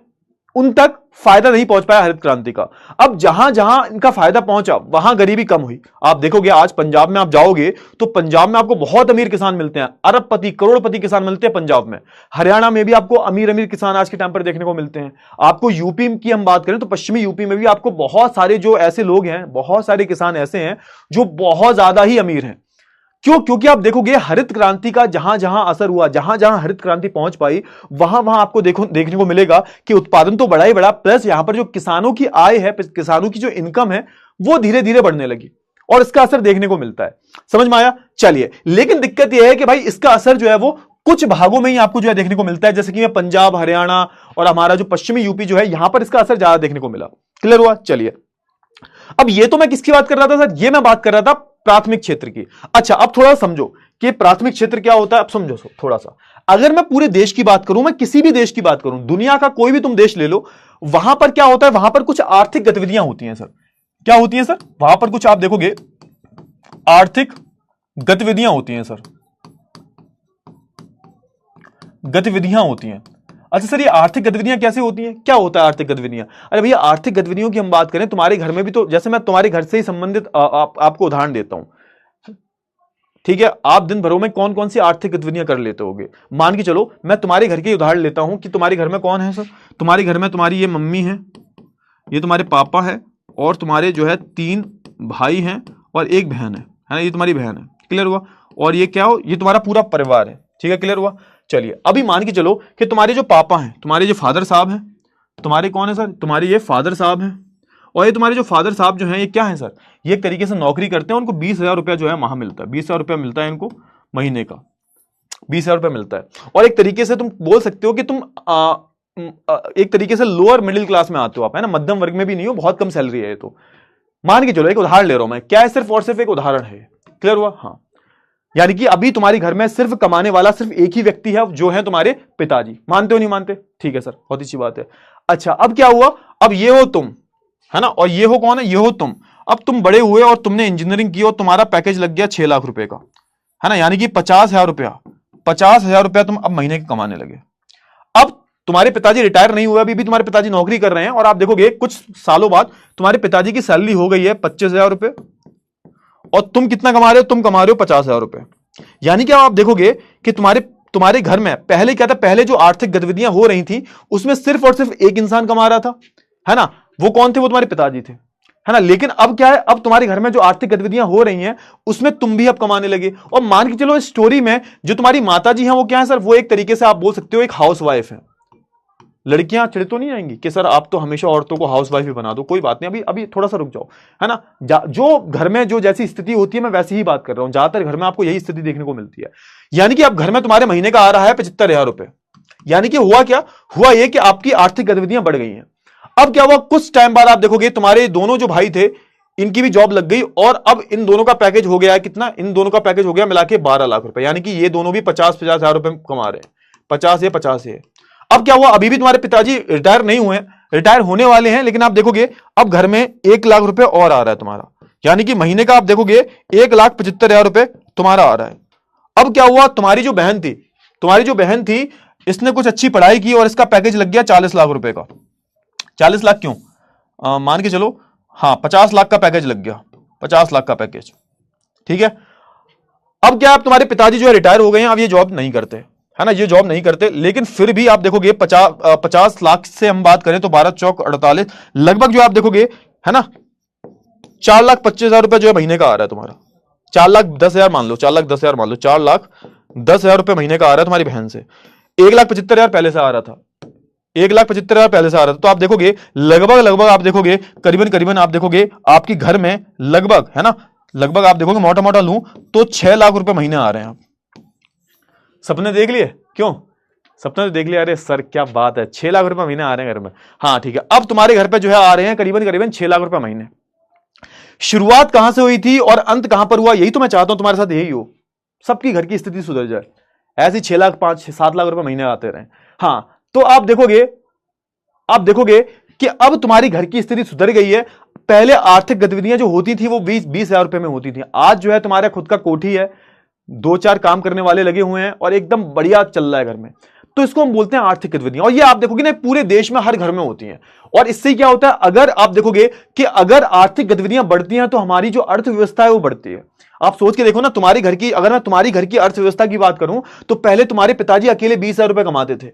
उन तक फायदा नहीं पहुंच पाया हरित क्रांति का। अब जहां जहां इनका फायदा पहुंचा वहां गरीबी कम हुई। आप देखोगे आज पंजाब में आप जाओगे तो पंजाब में आपको बहुत अमीर किसान मिलते हैं, अरबपति, करोड़पति किसान मिलते हैं पंजाब में। हरियाणा में भी आपको अमीर अमीर किसान आज के टाइम पर देखने को मिलते हैं। आपको यूपी की हम बात करें तो पश्चिमी यूपी में भी आपको बहुत सारे जो ऐसे लोग हैं, बहुत सारे किसान ऐसे हैं जो बहुत ज्यादा ही अमीर हैं। क्यों? क्योंकि आप देखोगे हरित क्रांति का जहां जहां असर हुआ, जहां जहां हरित क्रांति पहुंच पाई, वहां वहां आपको देखने को मिलेगा कि उत्पादन तो बढ़ा ही बढ़ा, प्लस यहां पर जो किसानों की आय है, किसानों की जो इनकम है वो धीरे धीरे बढ़ने लगी, और इसका असर देखने को मिलता है। समझ में आया? चलिए, लेकिन दिक्कत यह है कि भाई इसका असर जो है वो कुछ भागों में ही आपको जो है देखने को मिलता है, जैसे कि पंजाब, हरियाणा और हमारा जो पश्चिमी यूपी जो है, यहां पर इसका असर ज्यादा देखने को मिला। क्लियर हुआ? चलिए, अब ये तो मैं किसकी बात कर रहा था सर? ये मैं बात कर रहा था प्राथमिक क्षेत्र की। अच्छा, अब थोड़ा समझो कि प्राथमिक क्षेत्र क्या होता है। अब समझो थोड़ा सा, अगर मैं पूरे देश की बात करूं, मैं किसी भी देश की बात करूं, दुनिया का कोई भी तुम देश ले लो, वहां पर क्या होता है? वहां पर कुछ आर्थिक गतिविधियां होती हैं सर। क्या होती हैं सर? वहां पर कुछ आप देखोगे आर्थिक गतिविधियां होती हैं सर, गतिविधियां होती हैं। अच्छा सर, ये आर्थिक गतिविधियां कैसे होती हैं? क्या होता है आर्थिक गतिविधियां? अरे भैया, आर्थिक गतिविधियों की हम बात करें, तुम्हारे घर में भी तो, जैसे मैं तुम्हारे घर से ही संबंधित आपको उदाहरण देता हूं, ठीक है? आप दिन भरों में कौन कौन सी आर्थिक गतिविधियां कर लेते होगे? मान के चलो मैं तुम्हारे घर के उदाहरण लेता हूं कि तुम्हारे घर में कौन है सर? तुम्हारे घर में तुम्हारी ये मम्मी है, ये तुम्हारे पापा है, और तुम्हारे जो है 3 भाई हैं और 1 बहन है ना? ये तुम्हारी बहन है। क्लियर हुआ? और ये क्या हो? ये तुम्हारा पूरा परिवार है। ठीक है, क्लियर हुआ? चलिए, अभी मान के चलो कि तुम्हारे जो पापा हैं, तुम्हारे जो फादर साहब हैं, तुम्हारे कौन है सर? तुम्हारे ये फादर साहब हैं, और ये तुम्हारे जो फादर साहब जो हैं ये क्या है सर? ये एक तरीके से नौकरी करते हैं, उनको 20,000 रुपया जो है माह मिलता है, 20,000 रुपया मिलता है इनको महीने का, 20,000 रुपया मिलता है। और एक तरीके से तुम बोल सकते हो कि तुम एक तरीके से लोअर मिडिल क्लास में आते हो आप, है ना? मध्यम वर्ग में भी नहीं हो, बहुत कम सैलरी है ये तो। मान के चलो, एक उदाहरण ले रहा हूं मैं, क्या है? सिर्फ और सिर्फ एक उदाहरण है। क्लियर हुआ? हाँ, यानी कि अभी तुम्हारे घर में सिर्फ कमाने वाला सिर्फ एक ही व्यक्ति है, जो है तुम्हारे पिताजी। मानते हो नहीं मानते? ठीक है सर, बहुत अच्छी बात है। अच्छा, अब क्या हुआ? अब ये हो तुम, है ना? और ये हो कौन है? ये हो तुम। अब तुम बड़े हुए और तुमने इंजीनियरिंग की और तुम्हारा पैकेज लग गया 6 लाख रुपए का, है ना? यानी कि 50,000 रुपया, 50,000 रुपया तुम अब महीने के कमाने लगे। अब तुम्हारे पिताजी रिटायर नहीं हुए, अभी भी तुम्हारे पिताजी नौकरी कर रहे हैं, और आप देखोगे कुछ सालों बाद तुम्हारे पिताजी की सैलरी हो गई है 25,000 रुपए, और तुम कितना कमा रहे हो? तुम कमा रहे हो 50,000 रुपए। यानी कि आप देखोगे कि तुम्हारे घर में पहले क्या था, पहले जो आर्थिक गतिविधियां हो रही थी उसमें सिर्फ और सिर्फ एक इंसान कमा रहा था, है ना? वो कौन थे? वो तुम्हारे पिताजी थे, है ना? लेकिन अब क्या है, अब तुम्हारे घर में जो आर्थिक गतिविधियां हो रही हैं उसमें तुम भी अब कमाने लगे। और मान के चलो इस स्टोरी में जो तुम्हारी माताजी हैं वो क्या है सर? वो एक तरीके से आप बोल सकते हो एक हाउस वाइफ है। लड़कियां चिढ़ तो नहीं आएंगी कि सर आप तो हमेशा औरतों को हाउस वाइफ ही बना दो? कोई बात नहीं, अभी अभी थोड़ा सा रुक जाओ, है ना? जो घर में जो जैसी स्थिति होती है मैं वैसी ही बात कर रहा हूं, ज्यादातर घर में आपको यही स्थिति देखने को मिलती है। यानी कि अब घर में तुम्हारे महीने का आ रहा है 75,000 रुपए, यानी कि हुआ क्या? हुआ ये कि आपकी आर्थिक गतिविधियां बढ़ गई हैं। अब क्या हुआ, कुछ टाइम बाद आप देखोगे तुम्हारे दोनों जो भाई थे इनकी भी जॉब लग गई, और अब इन दोनों का पैकेज हो गया कितना? इन दोनों का पैकेज हो गया मिला के 12 लाख रुपए, यानी कि ये दोनों भी 50,000 रुपए कमा रहे हैं, 50 है। अब क्या हुआ, अभी भी तुम्हारे पिताजी रिटायर नहीं हुए, रिटायर होने वाले हैं, लेकिन आप देखोगे अब घर में 1 लाख रुपए और आ रहा है तुम्हारा, यानी कि महीने का आप देखोगे 1,75,000 रुपए तुम्हारा आ रहा है। अब क्या हुआ, तुम्हारी जो बहन थी इसने कुछ अच्छी पढ़ाई की और इसका पैकेज लग गया 40 लाख रुपए का। 40 लाख क्यों, मान के चलो, हाँ 50 लाख का पैकेज लग गया, 50 लाख का पैकेज, ठीक है। अब क्या, अब तुम्हारे पिताजी जो है रिटायर हो गए हैं, अब ये जॉब नहीं करते, है ना? ये जॉब नहीं करते, लेकिन फिर भी आप देखोगे 50 लाख से हम बात करें तो 12 चौक 48, लगभग जो आप देखोगे, है ना, 4,25,000 रुपए जो है महीने का आ रहा है तुम्हारा। 4,10,000 मान लो, 4,10,000 मान लो, 4,10,000 रुपए महीने का आ रहा है तुम्हारी बहन से। 1,75,000 पहले से आ रहा था, 1,75,000 पहले से आ रहा था। तो आप देखोगे लगभग आप देखोगे करीबन आप देखोगे आपकी घर में लगभग, है ना, लगभग आप देखोगे मोटा मोटा लूं तो 6 लाख रुपए महीने आ रहे हैं। सपने देख लिए? क्यों सपने तो देख लिया? अरे सर क्या बात है, 6 लाख रुपए महीने आ रहे हैं घर में। हाँ ठीक है, अब तुम्हारे घर पे जो है आ रहे हैं करीबन 6 लाख रुपए महीने। शुरुआत कहां से हुई थी और अंत कहां पर हुआ, यही तो मैं चाहता हूं तुम्हारे साथ यही हो, सबकी घर की स्थिति सुधर जाए, ऐसी 6 लाख 5-7 लाख रुपए महीने आते रहे। हाँ, तो आप देखोगे कि अब तुम्हारी घर की स्थिति सुधर गई है। पहले आर्थिक गतिविधियां जो होती थी वो 20,000 रुपए में होती थी, आज जो है तुम्हारा खुद का कोठी है, 2-4 काम करने वाले लगे हुए हैं और एकदम बढ़िया चल रहा है घर में। तो इसको हम बोलते हैं आर्थिक गतिविधियां, और ये आप देखोगे ना पूरे देश में हर घर में होती हैं। और इससे क्या होता है, अगर आप देखोगे कि अगर आर्थिक गतिविधियां बढ़ती हैं तो हमारी जो अर्थव्यवस्था है वो बढ़ती है। आप सोच के देखो ना, तुम्हारी घर की, अगर मैं तुम्हारी घर की अर्थव्यवस्था की बात करूं तो पहले तुम्हारे पिताजी अकेले 20,000 रुपए कमाते थे,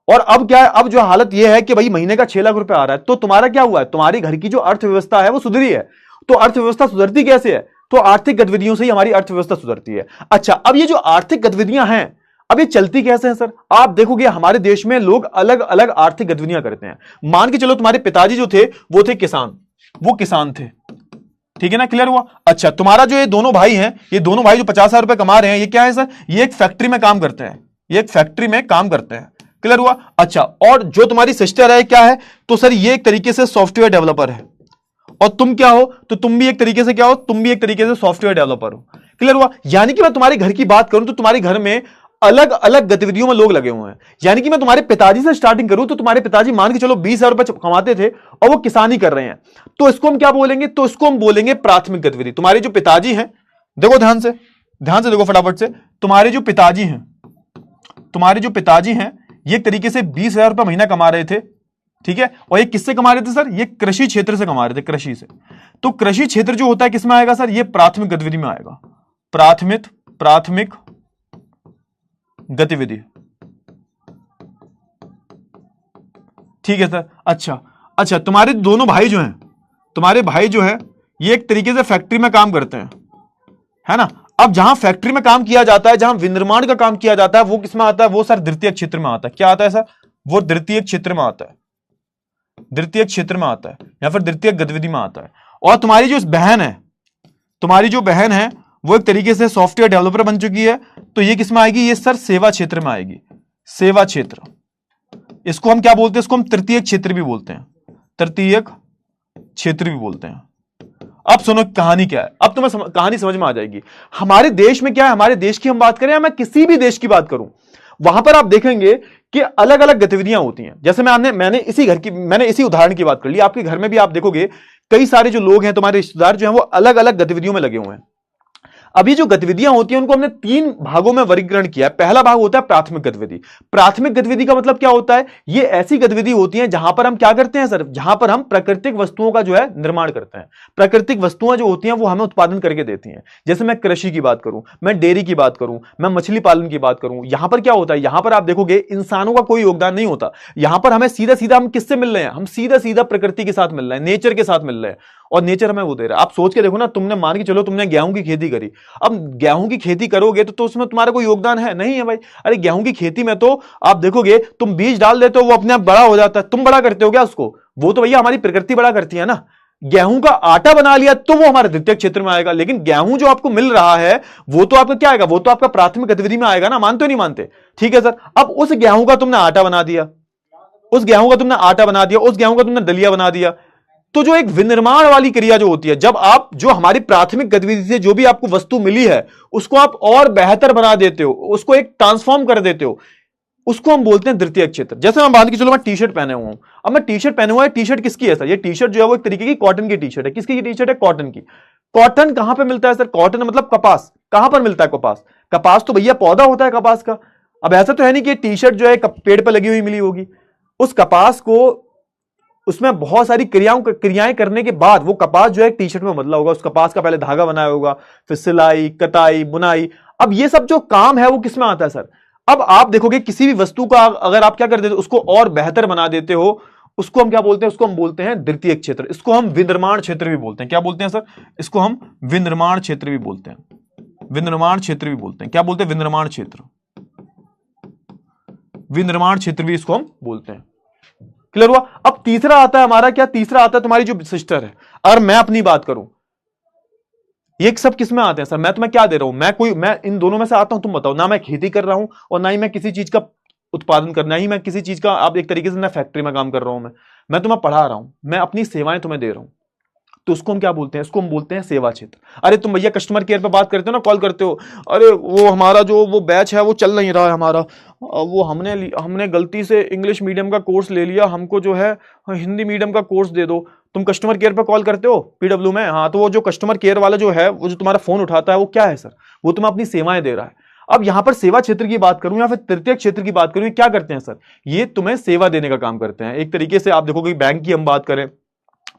और अब क्या है, अब जो हालत यह है कि भाई महीने का 6 लाख रुपए आ रहा है। तो तुम्हारा क्या हुआ है, तुम्हारी घर की जो अर्थव्यवस्था है वो सुधरी है। तो अर्थव्यवस्था सुधरती कैसे है, तो आर्थिक गतिविधियों से ही हमारी अर्थव्यवस्था सुधरती है। अच्छा, अब ये जो आर्थिक गतिविधियां हैं अब ये चलती कैसे हैं सर? आप देखोगे हमारे देश में लोग अलग अलग आर्थिक गतिविधियां करते हैं। मान के चलो तुम्हारे पिताजी जो थे वो थे किसान, वो किसान थे, ठीक है ना, क्लियर हुआ? अच्छा, तुम्हारा जो ये दोनों भाई हैं, ये दोनों भाई जो 50,000 रुपए कमा रहे हैं, ये क्या है सर? ये एक फैक्ट्री में काम करते हैं, ये एक फैक्ट्री में काम करते हैं, क्लियर हुआ? अच्छा, और जो तुम्हारी सिस्टर है क्या है, तो सर ये एक तरीके से सॉफ्टवेयर डेवलपर है, और तुम क्या हो, तो तुम भी एक तरीके से क्या हो, तुम भी एक तरीके से सॉफ्टवेयर डेवलपर हो, क्लियर हुआ? यानी कि मैं तुम्हारे घर की बात करूं तो तुम्हारे घर में अलग अलग गतिविधियों में लोग लगे हुए हैं। यानी कि मैं तुम्हारे पिताजी से स्टार्टिंग करूं तो तुम्हारे पिताजी मान के चलो 20,000 रुपए कमाते थे और वो किसानी कर रहे हैं, तो इसको हम क्या बोलेंगे, तो इसको हम बोलेंगे प्राथमिक गतिविधि। तुम्हारे जो पिताजी हैं, देखो ध्यान से देखो फटाफट से, तुम्हारे जो पिताजी हैं ये एक तरीके से 20,000 रुपए महीना कमा रहे थे, ठीक है, और ये किससे कमा रहे थे सर? ये कृषि क्षेत्र से कमा रहे थे, कृषि से। तो कृषि क्षेत्र जो होता है किसमें आएगा सर? ये प्राथमिक गतिविधि में आएगा, प्राथमिक गतिविधि, ठीक है सर। अच्छा, तुम्हारे दोनों भाई जो हैं, तुम्हारे भाई जो है ये एक तरीके से फैक्ट्री में काम करते हैं, है ना। अब जहां फैक्ट्री में काम किया जाता है, जहां विनिर्माण का काम किया जाता है, वो किसमें आता है? वो सर द्वितीय क्षेत्र में आता है। क्या आता है सर? वो द्वितीय क्षेत्र में आता है, द्वितीय क्षेत्र में आता है या फिर द्वितीय गतिविधि में आता है। और तुम्हारी जो बहन है, तुम्हारी जो बहन है वो एक तरीके से सॉफ्टवेयर डेवलपर बन चुकी है, तो ये किसमें आएगी? ये सर सेवा क्षेत्र में आएगी, सेवा क्षेत्र। इसको हम क्या बोलते हैं? इसको हम तृतीय क्षेत्र भी बोलते हैं, तृतीय क्षेत्र भी बोलते हैं। अब सुनो कहानी क्या है, अब तुम्हें कहानी समझ में आ जाएगी। हमारे देश में क्या है, हमारे देश की हम बात करें या मैं किसी भी देश की बात करूं, वहां पर आप देखेंगे कि अलग अलग गतिविधियां होती हैं। जैसे मैंने इसी उदाहरण की बात कर ली। आपके घर में भी आप देखोगे कई सारे जो लोग हैं, तुम्हारे रिश्तेदार जो हैं, वो अलग अलग गतिविधियों में लगे हुए हैं। अभी जो गतिविधियां होती हैं उनको हमने 3 भागों में वर्गीकरण किया है। पहला भाग होता है प्राथमिक गतिविधि। प्राथमिक गतिविधि का मतलब क्या होता है? ये ऐसी गतिविधि होती है जहां पर हम क्या करते हैं सर? जहां पर हम प्राकृतिक वस्तुओं का जो है निर्माण करते हैं। प्राकृतिक वस्तुएं जो होती हैं वो हमें उत्पादन करके देती हैं। जैसे मैं कृषि की बात करूं, मैं डेयरी की बात करूं, मैं मछली पालन की बात करूं, यहां पर क्या होता है? यहां पर आप देखोगे इंसानों का कोई योगदान नहीं होता। यहां पर हमें सीधा सीधा हम किससे मिल रहे हैं? हम सीधा सीधा प्रकृति के साथ मिल रहे हैं, नेचर के साथ मिल रहे हैं, और नेचर हमें वो दे रहा है। आप सोच के देखो ना, तुमने मान के चलो तुमने गेहूं की खेती करी। अब गेहूं की खेती करोगे तो उसमें तुम्हारा कोई योगदान है नहीं है भाई। अरे गेहूं की खेती में तो आप देखोगे तुम बीज डाल देते हो, वो अपने आप बड़ा हो जाता है। तुम बड़ा करते हो क्या उसको? वो तो भैया हमारी प्रकृति बड़ा करती है ना। गेहूं का आटा बना लिया तो वो हमारे द्वितीय क्षेत्र में आएगा, लेकिन गेहूं जो आपको मिल रहा है वो तो आपका क्या आएगा? वो तो आपका प्राथमिक गतिविधि में आएगा ना। मानते हो नहीं मानते? ठीक है सर। अब उस गेहूं का तुमने आटा बना दिया, उस गेहूं का तुमने आटा बना दिया, उस गेहूं का तुमने दलिया बना दिया। तो जो एक विनिर्माण वाली क्रिया जो होती है, जब आप जो हमारी प्राथमिक गतिविधि से जो भी आपको वस्तु मिली है उसको आप और बेहतर बना देते हो, उसको एक ट्रांसफॉर्म कर देते हो, उसको हम बोलते हैं द्वितीय क्षेत्र। जैसे मैं मान के चलो मैं टी शर्ट पहने हुआ हूं। अब मैं टी शर्ट पहने हुआ है, टी शर्ट किसकी है सर? ये टी शर्ट जो है वो एक तरीके की कॉटन की टी शर्ट है। किसकी टी शर्ट है? कॉटन की। कॉटन कहां पे मिलता है सर? कॉटन मतलब कपास। कहां पर मिलता है कपास? कपास तो भैया पौधा होता है कपास का। अब ऐसा तो है नहीं कि टी शर्ट जो है पेड़ पर लगी हुई मिली होगी। उस कपास को, उसमें बहुत सारी क्रियाएं करने के बाद वो कपास जो है टी शर्ट में बदला होगा। उस कपास का पहले धागा बनाया होगा, फिर सिलाई, कताई, बुनाई। अब ये सब जो काम है वो किसमें आता है सर? अब आप देखोगे किसी भी वस्तु का अगर आप क्या कर देते हो, उसको और बेहतर बना देते हो, उसको हम क्या बोलते हैं? उसको हम बोलते हैं द्वितीय क्षेत्र। इसको हम विनिर्माण क्षेत्र भी बोलते हैं। क्या बोलते हैं सर? इसको हम विनिर्माण क्षेत्र भी बोलते हैं। विनिर्माण क्षेत्र भी बोलते हैं। क्या बोलते हैं? विनिर्माण क्षेत्र। विनिर्माण क्षेत्र भी इसको हम बोलते हैं। क्लियर हुआ? अब तीसरा आता है हमारा क्या? तीसरा आता है तुम्हारी जो सिस्टर है। अगर मैं अपनी बात करूं, ये सब किस में आते हैं सर? मैं तुम्हें क्या दे रहा हूं? मैं इन दोनों में से आता हूं, तुम बताओ ना। मैं खेती कर रहा हूं और ना ही मैं किसी चीज का उत्पादन करना ही, मैं किसी चीज का, आप एक तरीके से ना फैक्ट्री में काम कर रहा हूं। मैं तुम्हें पढ़ा रहा हूं, मैं अपनी सेवाएं तुम्हें दे रहा हूं। तो उसको हम क्या बोलते हैं? इसको हम बोलते हैं सेवा क्षेत्र। अरे तुम भैया कस्टमर केयर पे बात करते हो ना, कॉल करते हो, अरे वो हमारा जो वो बैच है वो चल नहीं रहा है हमारा, वो हमने गलती से इंग्लिश मीडियम का कोर्स ले लिया, हमको जो है हिंदी मीडियम का कोर्स दे दो। तुम कस्टमर केयर पे कॉल करते हो पीडब्ल्यू में। हाँ, तो वो जो कस्टमर केयर वाला जो है, वो जो तुम्हारा फोन उठाता है, वो क्या है सर? वो तुम्हें अपनी सेवाएं दे रहा है। अब यहां पर सेवा क्षेत्र की बात करूं या फिर तृतीय क्षेत्र की बात करूं, क्या करते हैं सर? ये तुम्हें सेवा देने का काम करते हैं। एक तरीके से आप देखोगे बैंक की हम बात करें,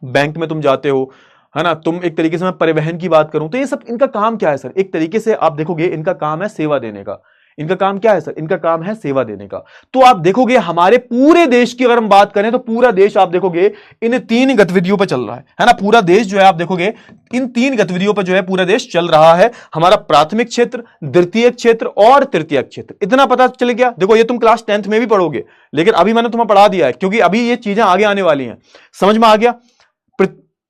बैंक में तुम जाते हो, है ना। तुम एक तरीके से मैं परिवहन की बात करूं, तो ये सब इनका काम क्या है सर? एक तरीके से आप देखोगे इनका काम है सेवा देने का। इनका काम क्या है सर? इनका काम है सेवा देने का। तो आप देखोगे हमारे पूरे देश की अगर हम बात करें तो पूरा देश आप देखोगे इन 3 गतिविधियों पर चल रहा है ना। पूरा देश जो है आप देखोगे इन 3 गतिविधियों पर जो है पूरा देश चल रहा है। हमारा प्राथमिक क्षेत्र, द्वितीय क्षेत्र और तृतीय क्षेत्र। इतना पता चल गया? देखो ये तुम क्लास 10th में भी पढ़ोगे, लेकिन अभी मैंने तुम्हें पढ़ा दिया है क्योंकि अभी ये चीजें आगे आने वाली हैं। समझ में आ गया?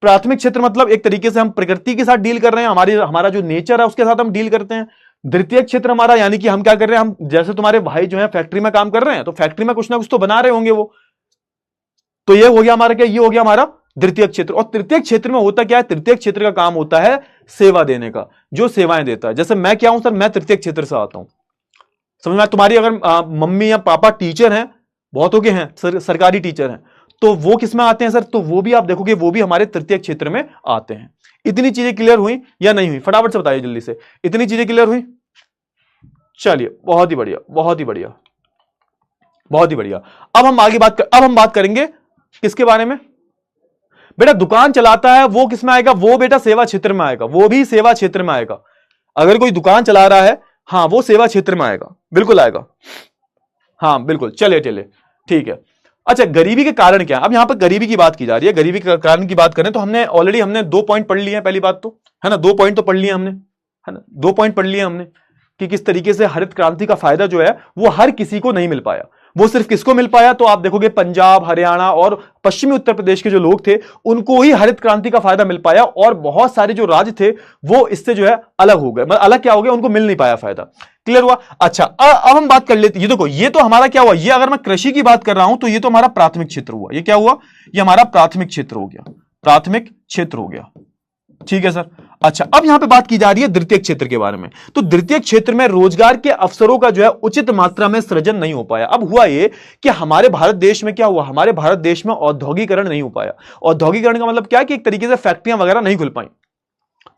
प्राथमिक क्षेत्र मतलब एक तरीके से हम प्रकृति के साथ डील कर रहे हैं, हमारा जो नेचर है उसके साथ हम डील करते हैं। द्वितीय क्षेत्र हमारा यानी कि हम क्या कर रहे हैं, हम जैसे तुम्हारे भाई जो है फैक्ट्री में काम कर रहे हैं, तो फैक्ट्री में कुछ ना कुछ तो बना रहे होंगे वो। तो ये हो गया हमारा क्या? ये हो गया हमारा द्वितीय क्षेत्र। और तृतीय क्षेत्र में होता क्या है? तृतीय क्षेत्र का काम होता है सेवा देने का, जो सेवाएं देता है। जैसे मैं क्या हूं सर? मैं तृतीय क्षेत्र से आता हूं। समझ में? तुम्हारी अगर मम्मी या पापा टीचर हैं, बहुतों के हैं सरकारी टीचर हैं, तो वो किस में आते हैं सर? तो वो भी आप देखोगे वो भी हमारे तृतीय क्षेत्र में आते हैं। इतनी चीजें क्लियर हुई या नहीं हुई? फटाफट से बताइए जल्दी से। इतनी चीजें क्लियर हुई? चलिए, बहुत ही बढ़िया, बहुत ही बढ़िया, बहुत ही बढ़िया। अब हम बात करेंगे किसके बारे में? बेटा दुकान चलाता है वो किस में आएगा? वो बेटा सेवा क्षेत्र में आएगा। वो भी सेवा क्षेत्र में आएगा। अगर कोई दुकान चला रहा है, हाँ, वो सेवा क्षेत्र में आएगा, बिल्कुल आएगा। हाँ बिल्कुल, चले ठीक है। अच्छा, गरीबी के कारण क्या? अब यहां पर गरीबी की बात की जा रही है। गरीबी के कारण की बात करें तो हमने 2 पॉइंट पढ़ लिए हैं। पहली बात तो है ना, 2 पॉइंट तो पढ़ लिए हमने, है ना। 2 पॉइंट पढ़ लिए हमने कि किस तरीके से हरित क्रांति का फायदा जो है वो हर किसी को नहीं मिल पाया। वो सिर्फ किसको मिल पाया? तो आप देखोगे पंजाब, हरियाणा और पश्चिमी उत्तर प्रदेश के जो लोग थे उनको ही हरित क्रांति का फायदा मिल पाया, और बहुत सारे जो राज्य थे वो इससे जो है अलग हो गए। मतलब अलग क्या हो गया? उनको मिल नहीं पाया फायदा। क्लियर हुआ? अच्छा, अब हम बात कर लेते हैं। ये देखो, ये तो हमारा क्या हुआ? ये अगर मैं कृषि की बात कर रहा हूं तो ये तो हमारा प्राथमिक क्षेत्र हुआ। ये क्या हुआ? ये हमारा प्राथमिक क्षेत्र हो गया। प्राथमिक क्षेत्र हो गया, ठीक है सर। अच्छा, अब यहां पे बात की जा रही है द्वितीय क्षेत्र के बारे में। तो द्वितीय क्षेत्र में रोजगार के अवसरों का जो है उचित मात्रा में सृजन नहीं हो पाया। अब हुआ ये कि हमारे भारत देश में क्या हुआ? हमारे भारत देश में औद्योगिकरण नहीं हो पाया। औद्योगिकरण का मतलब क्या है? कि एक तरीके से फैक्ट्रियां वगैरह नहीं खुल पाई।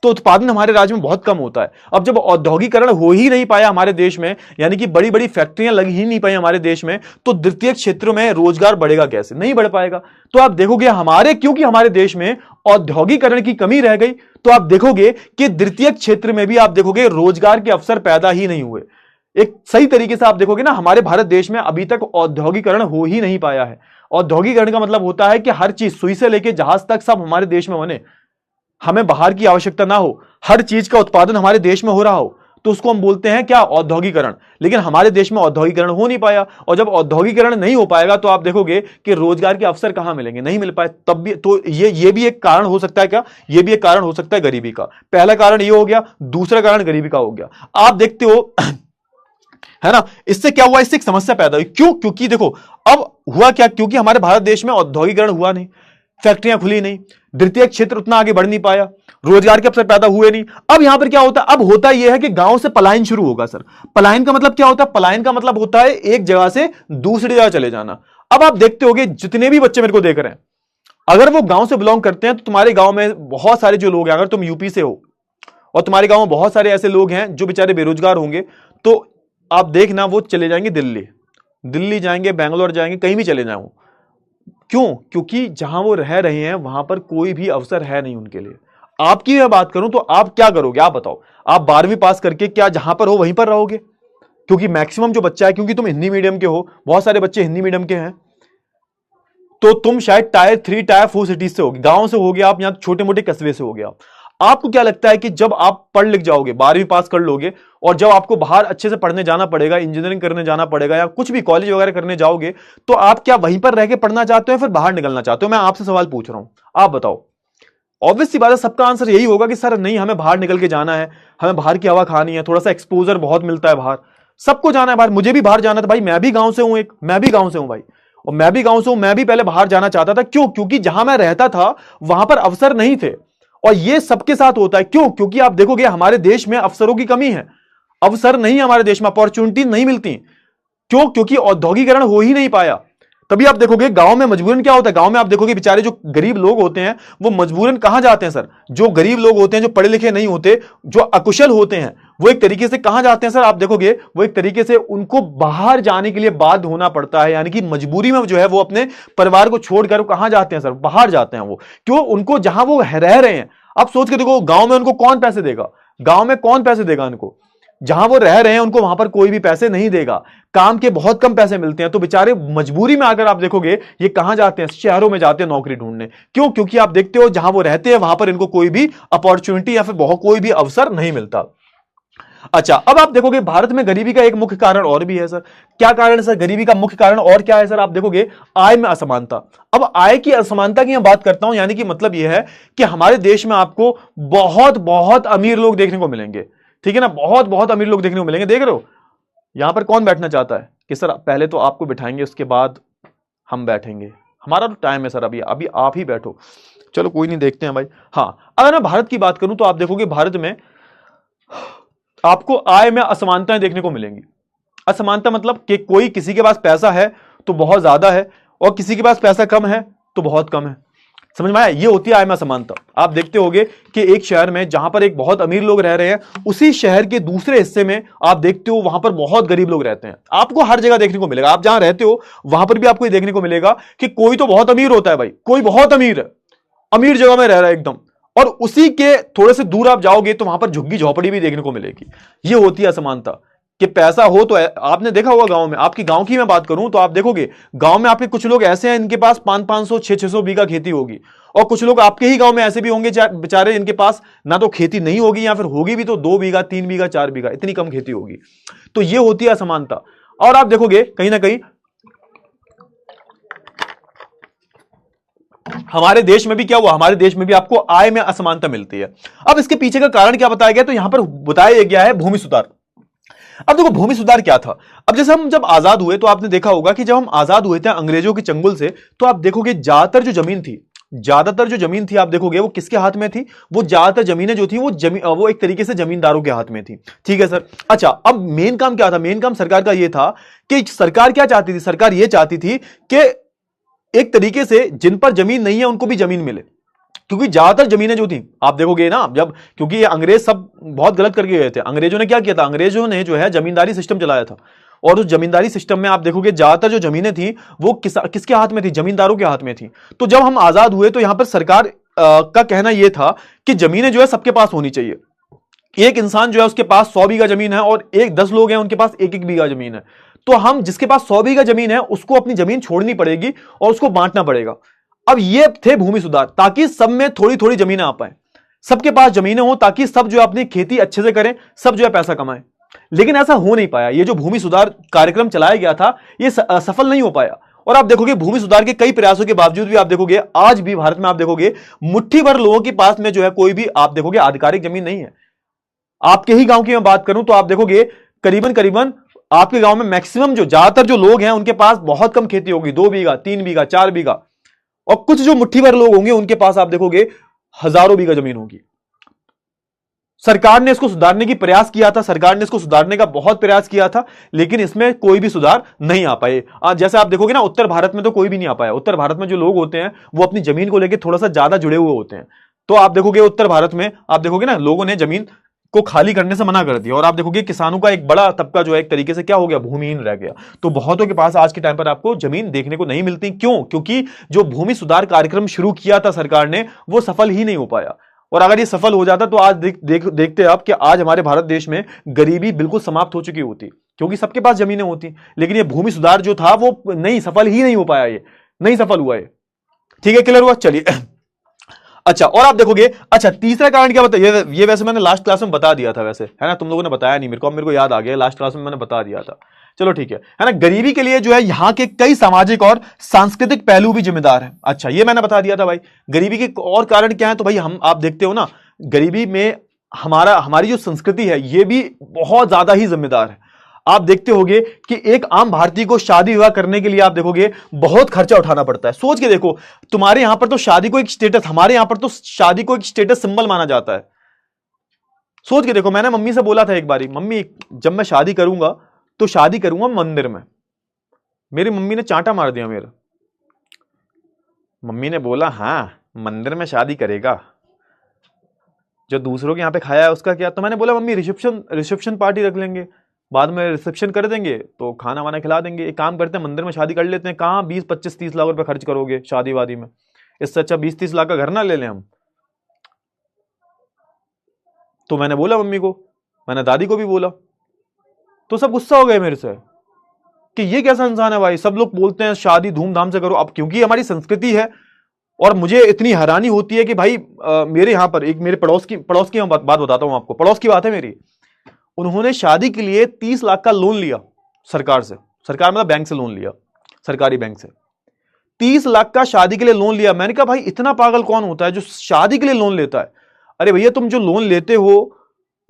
तो उत्पादन हमारे राज्य में बहुत कम होता है। अब जब औद्योगिकरण हो ही नहीं पाया हमारे देश में, यानी कि बड़ी बड़ी फैक्ट्रियां लग ही नहीं पाई हमारे देश में, तो द्वितीयक क्षेत्रों में रोजगार बढ़ेगा कैसे? नहीं बढ़ पाएगा। तो आप देखोगे क्योंकि हमारे देश में औद्योगिकरण की कमी रह गई, तो आप देखोगे कि द्वितीयक क्षेत्र में भी आप देखोगे रोजगार के अवसर पैदा ही नहीं हुए। एक सही तरीके से आप देखोगे ना, हमारे भारत देश में अभी तक औद्योगिकरण हो ही नहीं पाया है। औद्योगिकरण का मतलब होता है कि हर चीज, सुई से लेकर जहाज तक, सब हमारे देश में बने, हमें बाहर की आवश्यकता ना हो, हर चीज का उत्पादन हमारे देश में हो रहा हो, तो उसको हम बोलते हैं क्या? औद्योगिकरण। लेकिन हमारे देश में औद्योगिकरण हो नहीं पाया, और जब औद्योगिकरण नहीं हो पाएगा तो आप देखोगे कि रोजगार के अवसर कहां मिलेंगे? नहीं मिल पाए। तब भी तो ये भी एक कारण हो सकता है क्या? ये भी एक कारण हो सकता है गरीबी का। पहला कारण ये हो गया, दूसरा कारण गरीबी का हो गया। आप देखते हो है ना, इससे क्या हुआ? इससे एक समस्या पैदा हुई। क्यों? क्योंकि देखो अब हुआ क्या, क्योंकि हमारे भारत देश में औद्योगिकरण हुआ नहीं, फैक्ट्रियां खुली नहीं, द्वितीय क्षेत्र उतना आगे बढ़ नहीं पाया, रोजगार के अवसर पैदा हुए नहीं। अब यहां पर क्या होता है? अब होता यह है कि गांव से पलायन शुरू होगा। सर, पलायन का मतलब क्या होता है? पलायन का मतलब होता है एक जगह से दूसरी जगह चले जाना। अब आप देखते होगे जितने भी बच्चे मेरे को देख रहे हैं, अगर वो गांव से बिलोंग करते हैं तो तुम्हारे गांव में बहुत सारे जो लोग हैं, अगर तुम यूपी से हो और तुम्हारे गांव में बहुत सारे ऐसे लोग हैं जो बेचारे बेरोजगार होंगे, तो आप देखना वो चले जाएंगे दिल्ली जाएंगे, बैंगलोर जाएंगे, कहीं भी चले जाओ। क्यों? क्योंकि जहां वो रह रहे हैं वहां पर कोई भी अवसर है नहीं उनके लिए। आपकी मैं बात करूं तो आप क्या करोगे? आप बताओ, आप 12वीं पास करके क्या जहां पर हो वहीं पर रहोगे? क्योंकि मैक्सिमम जो बच्चा है, क्योंकि तुम हिंदी मीडियम के हो, बहुत सारे बच्चे हिंदी मीडियम के हैं, तो तुम शायद टायर 3 टायर 4 सिटीज से होगे, गांव से हो गया आप, यहां छोटे मोटे कस्बे से हो गया। आपको क्या लगता है कि जब आप पढ़ लिख जाओगे, 12वीं पास कर लोगे, और जब आपको बाहर अच्छे से पढ़ने जाना पड़ेगा, इंजीनियरिंग करने जाना पड़ेगा या कुछ भी कॉलेज वगैरह करने जाओगे, तो आप क्या वहीं पर रह के पढ़ना चाहते हो या फिर बाहर निकलना चाहते हो? मैं आपसे सवाल पूछ रहा हूं, आप बताओ। ऑब्वियस सी बात है, सबका आंसर यही होगा कि सर नहीं, हमें बाहर निकल के जाना है, हमें बाहर की हवा खानी है, थोड़ा सा एक्सपोजर बहुत मिलता है बाहर, सबको जाना है बाहर। मुझे भी बाहर जाना था भाई, मैं भी गांव से हूं, मैं भी गांव से हूं भाई, और मैं भी गांव से हूं, मैं भी पहले बाहर जाना चाहता था। क्यों? क्योंकि जहां मैं रहता था वहां पर अवसर नहीं थे, और ये सबके साथ होता है। क्यों? क्योंकि आप देखोगे हमारे देश में अवसरों की कमी है, अवसर नहीं, हमारे देश में अपॉर्चुनिटी नहीं मिलती। क्यों? क्योंकि औद्योगिकरण हो ही नहीं पाया। तभी आप देखोगे गांव में मजबूरन क्या होता है, गांव में आप देखोगे बेचारे जो गरीब लोग होते हैं वो मजबूरन कहां जाते हैं? सर, जो गरीब लोग होते हैं, जो पढ़े लिखे नहीं होते, जो अकुशल होते हैं, वो एक तरीके से कहां जाते हैं? सर, आप देखोगे वो एक तरीके से उनको बाहर जाने के लिए बाध्य होना पड़ता है, यानी कि मजबूरी में जो है वो अपने परिवार को छोड़कर कहां जाते हैं? सर, बाहर जाते हैं वो। क्यों? उनको जहां वो रह रहे हैं, आप सोच के देखो, गांव में उनको कौन पैसे देगा? गांव में कौन पैसे देगा उनको? जहां वो रह रहे हैं उनको वहां पर कोई भी पैसे नहीं देगा, काम के बहुत कम पैसे मिलते हैं, तो बेचारे मजबूरी में आकर आप देखोगे ये कहां जाते हैं? शहरों में जाते हैं नौकरी ढूंढने। क्यों? क्योंकि आप देखते हो जहां वो रहते हैं वहां पर इनको कोई भी अपॉर्चुनिटी या फिर बहुत कोई भी अवसर नहीं मिलता। अच्छा, अब आप देखोगे भारत में गरीबी का एक मुख्य कारण और भी है। सर, क्या कारण है? सर, गरीबी का मुख्य कारण और क्या है? सर, आप देखोगे आय में असमानता। अब आय की असमानता की मैं बात करता हूं, यानी कि मतलब यह है कि हमारे देश में आपको बहुत बहुत अमीर लोग देखने को मिलेंगे, ठीक है ना, बहुत बहुत अमीर लोग देखने को मिलेंगे। देख रहे हो यहां पर कौन बैठना चाहता है कि सर पहले तो आपको बिठाएंगे, उसके बाद हम बैठेंगे, हमारा तो टाइम है सर, अभी अभी आप ही बैठो। चलो कोई नहीं, देखते हैं भाई। हाँ, अगर मैं भारत की बात करूं तो आप देखोगे भारत में आपको आय में असमानताएं देखने को मिलेंगी। असमानता मतलब कि कोई, किसी के पास पैसा है तो बहुत ज्यादा है, और किसी के पास पैसा कम है तो बहुत कम है। समझ में आया? ये होती है आय में असमानता। आप देखते होंगे कि एक शहर में जहां पर एक बहुत अमीर लोग रह रहे हैं, उसी शहर के दूसरे हिस्से में आप देखते हो वहां पर बहुत गरीब लोग रहते हैं। आपको हर जगह देखने को मिलेगा, आप जहां रहते हो वहां पर भी आपको ये देखने को मिलेगा कि कोई तो बहुत अमीर होता है भाई, कोई बहुत अमीर है, अमीर जगह में रह रहा है एकदम, और उसी के थोड़े से दूर आप जाओगे तो वहां पर झुग्गी झोपड़ी भी देखने को मिलेगी। ये होती है असमानता कि पैसा हो तो आपने देखा होगा गांव में, आपकी गांव की मैं बात करूं तो आप देखोगे गांव में आपके कुछ लोग ऐसे हैं इनके पास 500 600 बीघा खेती होगी, और कुछ लोग आपके ही गांव में ऐसे भी होंगे बेचारे इनके पास ना तो खेती नहीं होगी, या फिर होगी भी तो 2 बीघा 3 बीघा 4 बीघा, इतनी कम खेती होगी। तो ये होती है असमानता। और आप देखोगे कहीं ना कहीं हमारे देश में भी क्या हुआ, हमारे देश में भी आपको आय में असमानता मिलती है। अब इसके पीछे का कारण क्या बताया गया, तो यहां पर बताया गया है भूमि सुधार। अब देखो भूमि सुधार क्या था। अब जैसे हम जब आजाद हुए तो आपने देखा होगा कि जब हम आजाद हुए थे अंग्रेजों के चंगुल से, तो आप देखोगे ज्यादातर जो जमीन थी आप देखोगे वो किसके हाथ में थी? वो ज्यादातर जमीनें जो थी वो एक तरीके से जमींदारों के हाथ में थी, ठीक है सर। अच्छा, अब मेन काम क्या था? मेन काम सरकार का यह था कि सरकार क्या चाहती थी? सरकार यह चाहती थी कि एक तरीके से जिन पर जमीन नहीं है उनको भी जमीन मिले। क्योंकि ज्यादातर जमीनें जो थी आप देखोगे ना, जब क्योंकि ये अंग्रेज सब बहुत गलत करके गए थे। अंग्रेजों ने क्या किया था, अंग्रेजों ने जो है जमींदारी सिस्टम चलाया था, और उस जमींदारी सिस्टम में आप देखोगे ज्यादातर जो जमीनें थी वो किसके हाथ में थी, जमींदारों के हाथ में थी। तो जब हम आजाद हुए तो यहां पर सरकार का कहना यह था कि जमीनें जो है सबके पास होनी चाहिए। एक इंसान जो है उसके पास 100 बीघा जमीन है और 10 लोग हैं उनके पास 1-1 बीघा जमीन है, तो हम जिसके पास 100 बीघा जमीन है उसको अपनी जमीन छोड़नी पड़ेगी और उसको बांटना पड़ेगा। अब ये थे भूमि सुधार, ताकि सब में थोड़ी थोड़ी जमीनें आ पाए, सबके पास जमीनें हो, ताकि सब जो है अपनी खेती अच्छे से करें, सब जो है पैसा कमाएं। लेकिन ऐसा हो नहीं पाया। ये जो भूमि सुधार कार्यक्रम चलाया गया था ये सफल नहीं हो पाया। और आप देखोगे भूमि सुधार के कई प्रयासों के बावजूद भी आप देखोगे आज भी भारत में आप देखोगे मुट्ठी भर लोगों के पास में जो है कोई भी आप देखोगे आधिकारिक जमीन नहीं है। आपके ही गांव की मैं बात करूं तो आप देखोगे करीबन करीबन आपके गांव में मैक्सिमम जो ज्यादातर जो लोग हैं उनके पास बहुत कम खेती होगी, 2 बीघा, 3 बीघा, 4 बीघा, और कुछ जो मुट्ठी भर लोग होंगे उनके पास आप देखोगे हजारों बीघा जमीन होगी। सरकार ने इसको सुधारने की प्रयास किया था, सरकार ने इसको सुधारने का बहुत प्रयास किया था, लेकिन इसमें कोई भी सुधार नहीं आ पाए। जैसे आप देखोगे ना उत्तर भारत में तो कोई भी नहीं आ पाया। उत्तर भारत में जो लोग होते हैं वो अपनी जमीन को लेकर थोड़ा सा ज्यादा जुड़े हुए होते हैं। तो आप देखोगे उत्तर भारत में आप देखोगे ना लोगों ने जमीन को खाली करने से मना कर दिया, और आप देखोगे किसानों का एक बड़ा तबका जो है एक तरीके से क्या हो गया, भूमिहीन रह गया। तो बहुतों के पास आज के टाइम पर आपको जमीन देखने को नहीं मिलती। क्यों? क्योंकि जो भूमि सुधार कार्यक्रम शुरू किया था सरकार ने वो सफल ही नहीं हो पाया। और अगर ये सफल हो जाता तो आज देखते आप कि आज हमारे भारत देश में गरीबी बिल्कुल समाप्त हो चुकी होती, क्योंकि सबके पास जमीनें होती। लेकिन ये भूमि सुधार जो था वो नहीं, सफल ही नहीं हो पाया, ये नहीं सफल हुआ। ये ठीक है, क्लियर हुआ? चलिए अच्छा, और आप देखोगे अच्छा तीसरा कारण क्या बताइए, ये वैसे मैंने लास्ट क्लास में बता दिया था वैसे, है ना, तुम लोगों ने बताया नहीं मेरे को याद आ गया, लास्ट क्लास में मैंने बता दिया था। चलो ठीक है ना। गरीबी के लिए जो है यहाँ के कई सामाजिक और सांस्कृतिक पहलू भी जिम्मेदार है। अच्छा ये मैंने बता दिया था भाई। गरीबी के और कारण क्या है, तो भाई आप देखते हो ना गरीबी में हमारी जो संस्कृति है ये भी बहुत ज्यादा ही जिम्मेदार है। आप देखते होंगे कि एक आम भारतीय को शादी विवाह करने के लिए आप देखोगे बहुत खर्चा उठाना पड़ता है। सोच के देखो, तुम्हारे यहां पर तो शादी को एक स्टेटस, हमारे यहां पर तो शादी को एक स्टेटस सिंबल माना जाता है। सोच के देखो, मैंने मम्मी से बोला था एक बारी, मम्मी जब मैं शादी करूंगा तो शादी करूंगा मंदिर में। मेरी मम्मी ने चांटा मार दिया मेरा। मम्मी ने बोला हाँ मंदिर में शादी करेगा, जो दूसरों के यहां पे खाया है उसका क्या। तो मैंने बोला मम्मी रिसेप्शन पार्टी रख लेंगे, बाद में रिसेप्शन कर देंगे तो खाना वाना खिला देंगे। एक काम करते हैं मंदिर में शादी कर लेते हैं। कहाँ 20, 25, 30 लाख रुपए खर्च करोगे शादी वादी में, इससे अच्छा 20, 30 लाख का घर ना ले लें हम। तो मैंने बोला मम्मी को, मैंने दादी को भी बोला, तो सब गुस्सा हो गए मेरे से कि ये कैसा इंसान है भाई, सब लोग बोलते हैं शादी धूमधाम से करो। अब क्योंकि हमारी संस्कृति है, और मुझे इतनी हैरानी होती है कि भाई मेरे यहां पर एक मेरे पड़ोस की मैं बात बताता हूं आपको, पड़ोस की बात है मेरी। उन्होंने शादी के लिए 30 लाख का लोन लिया सरकार से, सरकार मतलब बैंक से लोन लिया, सरकारी बैंक से 30 लाख का शादी के लिए लोन लिया। मैंने कहा भाई इतना पागल कौन होता है जो शादी के लिए लोन लेता है। अरे भैया तुम जो लोन लेते हो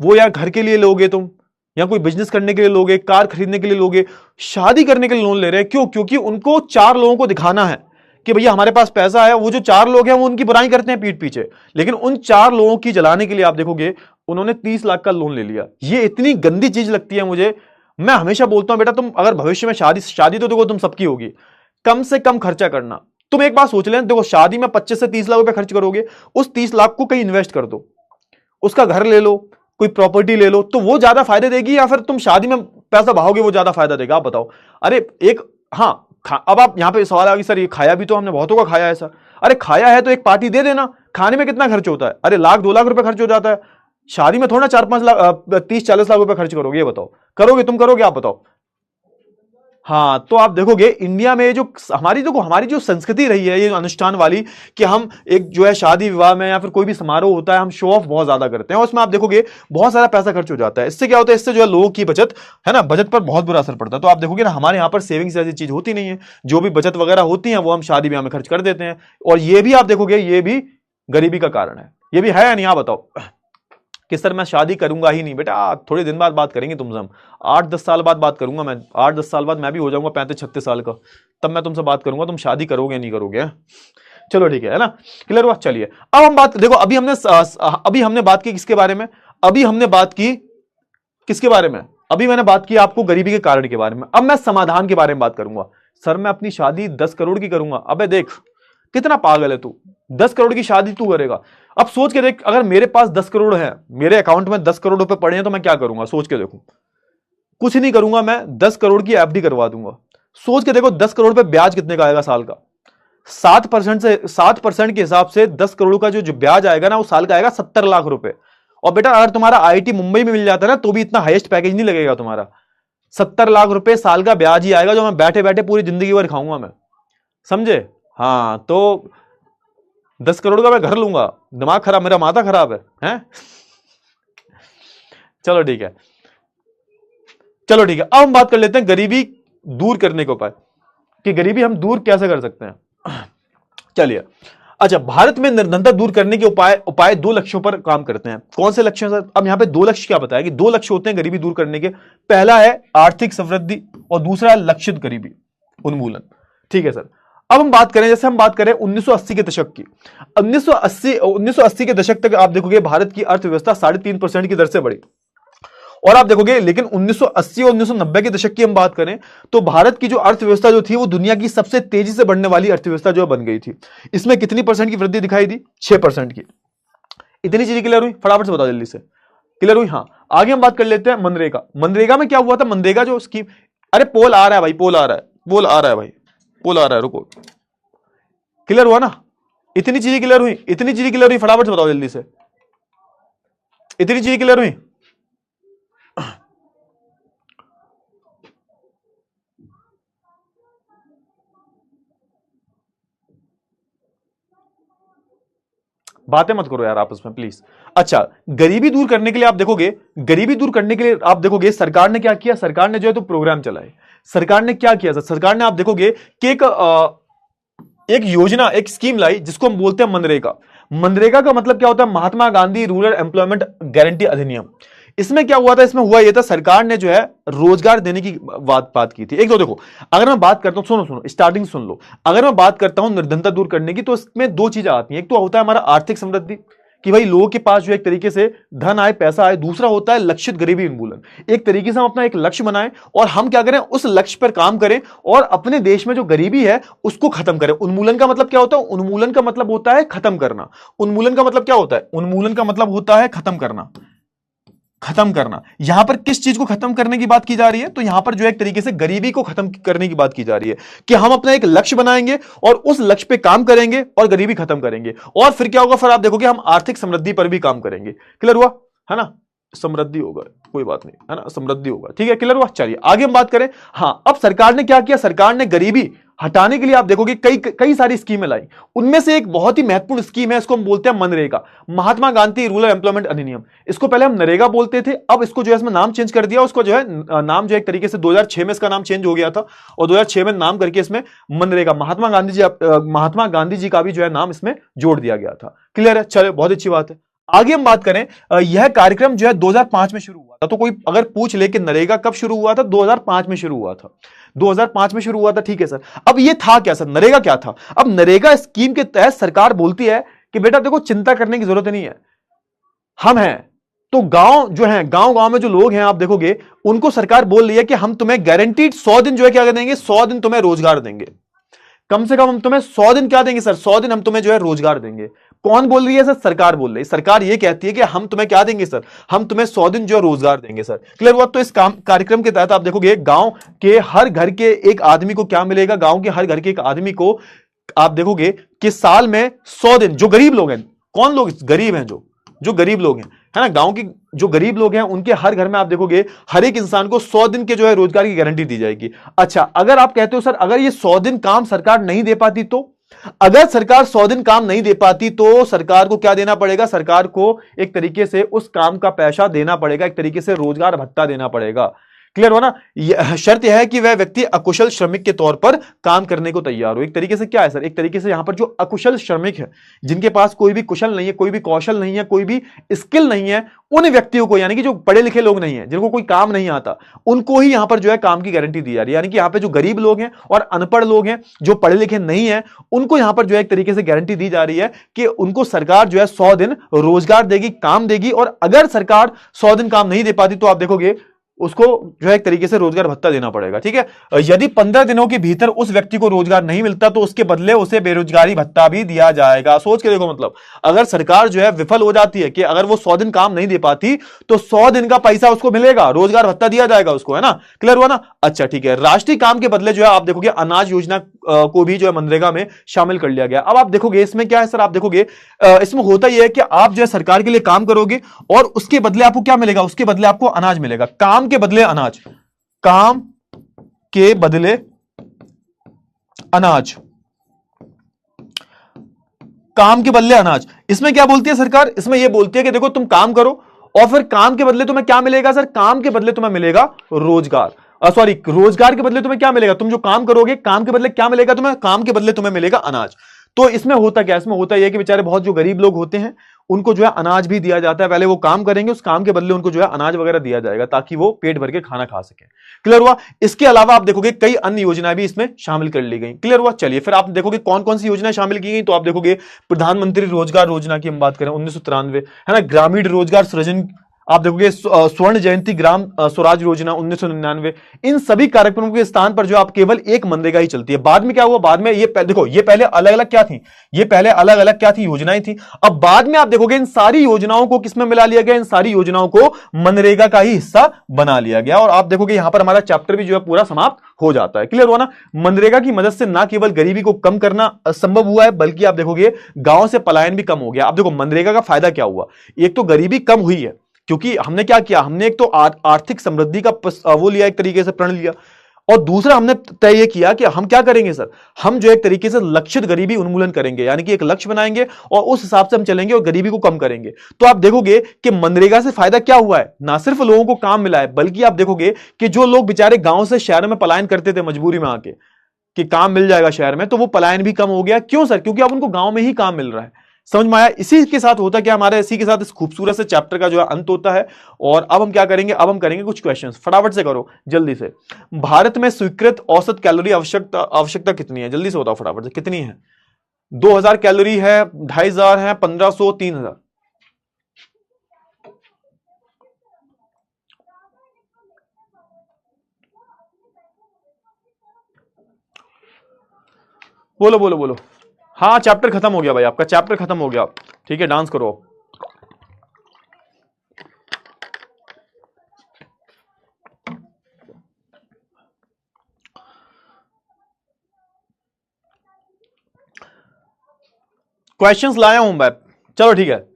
वो या घर के लिए लोगे तुम, या कोई बिजनेस करने के लिए लोगे, कार खरीदने के लिए लोगे, शादी करने के लिए लोन ले रहे हैं। क्यों? क्योंकि उनको 4 लोगों को दिखाना है कि भैया हमारे पास पैसा है। वो जो 4 लोग हैं वो उनकी बुराई करते हैं पीठ पीछे, लेकिन उन 4 लोगों की जलाने के लिए आप देखोगे उन्होंने 30 लाख का लोन ले लिया। ये इतनी गंदी चीज लगती है मुझे। मैं हमेशा बोलता हूं बेटा तुम अगर भविष्य में शादी तो देखो तुम सबकी होगी, कम से कम खर्चा करना। तुम एक बात सोच लें, देखो शादी में 25 से 30 लाख रुपए खर्च करोगे, उस 30 लाख को कहीं इन्वेस्ट कर दो, उसका घर ले लो, कोई प्रॉपर्टी ले लो, तो वो ज्यादा फायदे देगी, या फिर तुम शादी में पैसा बहाओगे वो ज्यादा फायदा देगा? आप बताओ। अरे एक हाँ अब आप यहां पे सवाल आ गया सर ये खाया भी तो हमने बहुतों का खाया है सर। अरे खाया है तो एक पार्टी दे देना। खाने में कितना खर्च होता है? अरे 1 लाख 2 लाख रुपए खर्च हो जाता है। शादी में थोड़ा 4-5 लाख 30-40 लाख रुपए खर्च करोगे? ये बताओ, करोगे? तुम करोगे? आप बताओ। हाँ तो आप देखोगे इंडिया में जो हमारी जो संस्कृति रही है ये अनुष्ठान वाली, कि हम एक जो है शादी विवाह में या फिर कोई भी समारोह होता है हम शो ऑफ बहुत ज्यादा करते हैं, और उसमें आप देखोगे बहुत सारा पैसा खर्च हो जाता है। इससे क्या होता है, इससे जो है लोगों की बचत है ना, बचत पर बहुत बुरा असर पड़ता है। तो आप देखोगे ना हमारे यहाँ पर सेविंग्स जैसी चीज होती नहीं है, जो भी बचत वगैरह होती है वो हम शादी ब्याह में खर्च कर देते हैं। और ये भी आप देखोगे ये भी गरीबी का कारण है। ये भी है या नहीं? आप बताओ कि सर मैं शादी करूंगा ही नहीं। बेटा थोड़े दिन बाद बात करेंगे तुमसे हम, 8-10 साल बाद बात करूंगा मैं, 8-10 साल बाद मैं भी हो जाऊंगा 35-36 साल का, तब मैं तुमसे बात करूंगा तुम शादी करोगे नहीं करोगे। चलो ठीक है ना, क्लियर हुआ? चलिए अब हम बात देखो, अभी हमने बात की किसके बारे में? अभी हमने बात की किसके बारे में? अभी मैंने बात की आपको गरीबी के कारण के बारे में। अब मैं समाधान के बारे में बात करूंगा। सर मैं अपनी शादी 10 करोड़ की करूंगा। अबे देख कितना पागल है तू। 10 करोड़ की शादी तू करेगा। अब सोच के देख, अगर मेरे पास 10 करोड़ है, मेरे अकाउंट में 10 करोड़ रुपए पड़े हैं, तो मैं क्या करूंगा? सोच के देखो। कुछ नहीं करूंगा, मैं 10 करोड़ की एफडी करवा दूंगा। सोच के देखो 10 करोड़ पे ब्याज कितने का आएगा साल का? 7% के हिसाब से 10 करोड़ का जो ब्याज आएगा ना, वो साल का आएगा 70 लाख रुपए। और बेटा अगर तुम्हारा आईआईटी मुंबई में मिल जाता है ना, तो भी इतना हाईएस्ट पैकेज नहीं लगेगा तुम्हारा। 70 लाख रुपए साल का ब्याज ही आएगा, जो मैं बैठे बैठे पूरी जिंदगी भर खाऊंगा मैं, समझे? हाँ, तो 10 करोड़ का मैं घर लूंगा। दिमाग खराब, मेरा माथा खराब है? चलो ठीक है, चलो ठीक है। अब हम बात कर लेते हैं गरीबी दूर करने के उपाय, कि गरीबी हम दूर कैसे कर सकते हैं। चलिए, अच्छा, भारत में निर्धनता दूर करने के उपाय 2 लक्ष्यों पर काम करते हैं। कौन से लक्ष्य हैं सर? अब यहां पे 2 लक्ष्य क्या बताया कि 2 लक्ष्य होते हैं गरीबी दूर करने के। पहला है आर्थिक समृद्धि और दूसरा है लक्षित गरीबी उन्मूलन। ठीक है सर। अब हम बात करें, जैसे हम बात करें 1980 के दशक की। 1980 के दशक तक आप देखोगे भारत की अर्थव्यवस्था 3.5% की दर से बढ़ी। और आप देखोगे, लेकिन 1980 और 1990 के दशक की हम बात करें तो भारत की जो अर्थव्यवस्था जो थी, वो दुनिया की सबसे तेजी से बढ़ने वाली अर्थव्यवस्था जो बन गई थी। इसमें कितनी परसेंट की वृद्धि दिखाई दी? 6% की। इतनी चीजें क्लियर हुई? फटाफट से बताओ जल्दी से, क्लियर हुई? हाँ, आगे हम बात कर लेते हैं मनरेगा। मनरेगा में क्या हुआ था? मनरेगा जो स्कीम, अरे पोल आ रहा है भाई, पोल आ रहा है, पोल आ रहा है भाई, पोल आ रहा है, रुको। क्लियर हुआ ना? इतनी चीजें क्लियर हुई? इतनी चीजें क्लियर हुई? फटाफट से बताओ जल्दी से, इतनी चीजें क्लियर हुई? बातें मत करो यार आपस में प्लीज। अच्छा, गरीबी दूर करने के लिए आप देखोगे, गरीबी दूर करने के लिए आप देखोगे सरकार ने क्या किया? सरकार ने जो है तो प्रोग्राम चलाए। सरकार ने क्या किया? सरकार ने आप देखोगे कि एक योजना, एक स्कीम लाई, जिसको हम बोलते हैं मनरेगा। मनरेगा का मतलब क्या होता है? Mahatma Gandhi rural employment guarantee अधिनियम। इसमें क्या हुआ था? इसमें हुआ यह था, सरकार ने जो है रोजगार देने की बात की थी। एक तो देखो, अगर मैं बात करता हूं, सुनो सुनो, स्टार्टिंग सुन लो। अगर मैं बात करता हूं निर्धनता दूर करने की, तो इसमें 2 चीजें आती हैं। एक तो होता है हमारा आर्थिक समृद्धि, कि भाई लोगों के पास जो एक तरीके से धन आए, पैसा आए। दूसरा होता है लक्षित गरीबी उन्मूलन। एक तरीके से हम अपना एक लक्ष्य बनाएं और हम क्या करें? उस लक्ष्य पर काम करें और अपने देश में जो गरीबी है उसको खत्म करें। उन्मूलन का मतलब क्या होता है? उन्मूलन का मतलब होता है खत्म करना। उन्मूलन का मतलब क्या होता है? उन्मूलन का मतलब होता है खत्म करना। खत्म करना। यहां पर किस चीज को खत्म करने की बात की जा रही है? तो यहां पर जो एक तरीके से गरीबी को खत्म करने की बात की जा रही है, कि हम अपना एक लक्ष्य बनाएंगे और उस लक्ष्य पे काम करेंगे और गरीबी खत्म करेंगे। और फिर क्या होगा? फिर आप देखोगे हम आर्थिक समृद्धि पर भी काम करेंगे। क्लियर हुआ? है ना? समृद्धि होगा, कोई बात नहीं, है ना? समृद्धि होगा, ठीक है, क्लियर हुआ? चलिए आगे हम बात करें। हां, अब सरकार ने क्या किया? सरकार ने गरीबी हटाने के लिए आप देखोगे कई सारी स्कीमें लाई। उनमें से एक बहुत ही महत्वपूर्ण स्कीम है, इसको हम बोलते हैं मनरेगा, महात्मा गांधी रूरल एम्प्लॉयमेंट अधिनियम। इसको पहले हम नरेगा बोलते थे, अब इसको जो है इसमें नाम चेंज कर दिया। उसको जो है नाम जो एक तरीके से 2006 में इसका नाम चेंज हो गया था, और 2006 में नाम करके इसमें मनरेगा, महात्मा गांधी जी का भी जो है नाम इसमें जोड़ दिया गया था। क्लियर है? चलो, बहुत अच्छी बात है। आगे हम बात करें, यह कार्यक्रम जो है 2005 में शुरू हुआ था। तो कोई अगर पूछ ले कि नरेगा कब शुरू हुआ था? 2005 में शुरू हुआ था। 2005 में शुरू हुआ था, ठीक है सर। अब ये था क्या सर? नरेगा क्या था? अब नरेगा स्कीम के तहत सरकार बोलती है कि बेटा देखो, चिंता करने की जरूरत नहीं है, हम हैं। तो गांव जो है, गांव में जो लोग हैं आप देखोगे, उनको सरकार बोल रही है कि हम तुम्हें गारंटीड 100 दिन जो है क्या देंगे? 100 दिन तुम्हें रोजगार देंगे। कम से कम हम तुम्हें 100 दिन क्या देंगे सर? 100 दिन हम तुम्हें जो है रोजगार देंगे। कौन बोल रही है सर? सरकार बोल रही है। सरकार ये कहती है कि हम तुम्हें क्या देंगे सर? हम तुम्हें 100 दिन जो है रोजगार देंगे सर। क्लियर हुआ? तो इस कार्यक्रम के तहत आप देखोगे, गांव के हर घर के एक आदमी को क्या मिलेगा? गांव के हर घर के एक आदमी को आप देखोगे कि साल में 100 दिन, जो गरीब लोग हैं, कौन लोग गरीब हैं? जो गरीब लोग हैं, है ना, गांव की जो गरीब लोग हैं, उनके हर घर में आप देखोगे हर एक इंसान को 100 दिन के जो है रोजगार की गारंटी दी जाएगी। अच्छा, अगर आप कहते हो सर अगर ये 100 दिन काम सरकार नहीं दे पाती, तो अगर सरकार 100 दिन काम नहीं दे पाती तो सरकार को क्या देना पड़ेगा? सरकार को एक तरीके से उस काम का पैसा देना पड़ेगा, एक तरीके से रोजगार भत्ता देना पड़ेगा। क्लियर हो ना? शर्त यह है कि वह व्यक्ति अकुशल श्रमिक के तौर पर काम करने को तैयार हो। एक तरीके से क्या है सर? एक तरीके से यहां पर जो अकुशल श्रमिक है, जिनके पास कोई भी कुशल नहीं है, कोई भी कौशल नहीं है, कोई भी स्किल नहीं है, उन व्यक्तियों को, यानी कि जो पढ़े लिखे लोग नहीं है, जिनको कोई काम नहीं आता, उनको ही यहां पर जो है काम की गारंटी दी जा रही है। यानी कि यहां पर जो गरीब लोग हैं और अनपढ़ लोग हैं, जो पढ़े लिखे नहीं है, उनको यहां पर जो है एक तरीके से गारंटी दी जा रही है कि उनको सरकार जो है 100 दिन रोजगार देगी, काम देगी। और अगर सरकार 100 दिन काम नहीं दे पाती तो आप देखोगे उसको जो है एक तरीके से रोजगार भत्ता देना पड़ेगा, ठीक है। यदि 15 दिनों के भीतर उस व्यक्ति को रोजगार नहीं मिलता तो उसके बदले उसे बेरोजगारी भत्ता भी दिया जाएगा। सोच के देखो, मतलब अगर सरकार जो है विफल हो जाती है कि अगर वो 100 दिन काम नहीं दे पाती तो 100 दिन का पैसा उसको मिलेगा, रोजगार भत्ता दिया जाएगा उसको, है ना। क्लियर हुआ ना। अच्छा ठीक है, राष्ट्रीय काम के बदले जो है आप देखोगे अनाज योजना को भी जो है मनरेगा में शामिल कर लिया गया। अब आप देखोगे इसमें क्या है सर, आप देखोगे इसमें होता यह है कि आप जो है सरकार के लिए काम करोगे और उसके बदले आपको क्या मिलेगा, उसके बदले आपको अनाज मिलेगा। काम के बदले अनाज, काम के बदले अनाज, काम के बदले अनाज। इसमें क्या बोलती है सरकार, इसमें यह बोलती है कि देखो तुम काम करो और फिर काम के बदले तुम्हें क्या मिलेगा सर, काम के बदले तुम्हें मिलेगा रोजगार, सॉरी रोजगार के बदले तुम्हें क्या मिलेगा, तुम जो काम करोगे काम के बदले क्या मिलेगा तुम्हें, काम के बदले तुम्हें मिलेगा अनाज। तो इसमें होता क्या, इसमें होता यह है कि बेचारे बहुत जो गरीब लोग होते हैं उनको जो है अनाज भी दिया जाता है। पहले वो काम करेंगे, उस काम के बदले उनको जो है अनाज वगैरह दिया जाएगा ताकि वो पेट भर के खाना खा सके। क्लियर हुआ। इसके अलावा आप देखोगे कई अन्य योजनाएं भी इसमें शामिल कर ली गई। क्लियर हुआ। चलिए फिर आप देखोगे कौन कौन सी योजनाएं शामिल की गई, तो आप देखोगे प्रधानमंत्री रोजगार योजना की हम बात करें 1993, है ना। ग्रामीण रोजगार सृजन, आप देखोगे स्वर्ण जयंती ग्राम स्वराज योजना 1999। इन सभी कार्यक्रमों के स्थान पर जो आप केवल एक मनरेगा ही चलती है। बाद में क्या हुआ, बाद में ये देखो ये पहले अलग अलग क्या थी, ये पहले अलग अलग क्या थी, योजनाएं थी। अब बाद में आप देखोगे इन सारी योजनाओं को किसमें मिला लिया गया, इन सारी योजनाओं को मनरेगा का ही हिस्सा बना लिया गया। और आप देखोगे यहां पर हमारा चैप्टर भी जो है पूरा समाप्त हो जाता है। क्लियर हुआ ना। मनरेगा की मदद से ना केवल गरीबी को कम करना संभव हुआ है बल्कि आप देखोगे गांव से पलायन भी कम हो गया। अब देखो मनरेगा का फायदा क्या हुआ, एक तो गरीबी कम हुई है क्योंकि हमने क्या किया, हमने एक तो आर्थिक समृद्धि का वो लिया, एक तरीके से प्रण लिया, और दूसरा हमने तय किया कि हम क्या करेंगे सर, हम जो एक तरीके से लक्षित गरीबी उन्मूलन करेंगे, यानी कि एक लक्ष्य बनाएंगे और उस हिसाब से हम चलेंगे और गरीबी को कम करेंगे। तो आप देखोगे कि मनरेगा से फायदा क्या हुआ है, ना सिर्फ लोगों को काम मिला है बल्कि आप देखोगे कि जो लोग बेचारे गांव से शहरों में पलायन करते थे मजबूरी में आके कि काम मिल जाएगा शहर में, तो वो पलायन भी कम हो गया। क्यों सर, क्योंकि अब उनको गांव में ही काम मिल रहा है। समझ में आया। इसी के साथ होता क्या, हमारे इसी के साथ इस खूबसूरत से चैप्टर का जो है अंत होता है। और अब हम क्या करेंगे, अब हम करेंगे कुछ क्वेश्चंस, फटाफट से करो जल्दी से। भारत में स्वीकृत औसत कैलोरी आवश्यकता कितनी है, जल्दी से बताओ फटाफट से, कितनी है। 2000 कैलोरी है, 2500 है, 1500, 3000। बोलो बोलो बोलो। हाँ चैप्टर खत्म हो गया भाई, आपका चैप्टर खत्म हो गया। ठीक है, डांस करो। क्वेश्चंस लाया हूं मैं, चलो ठीक है।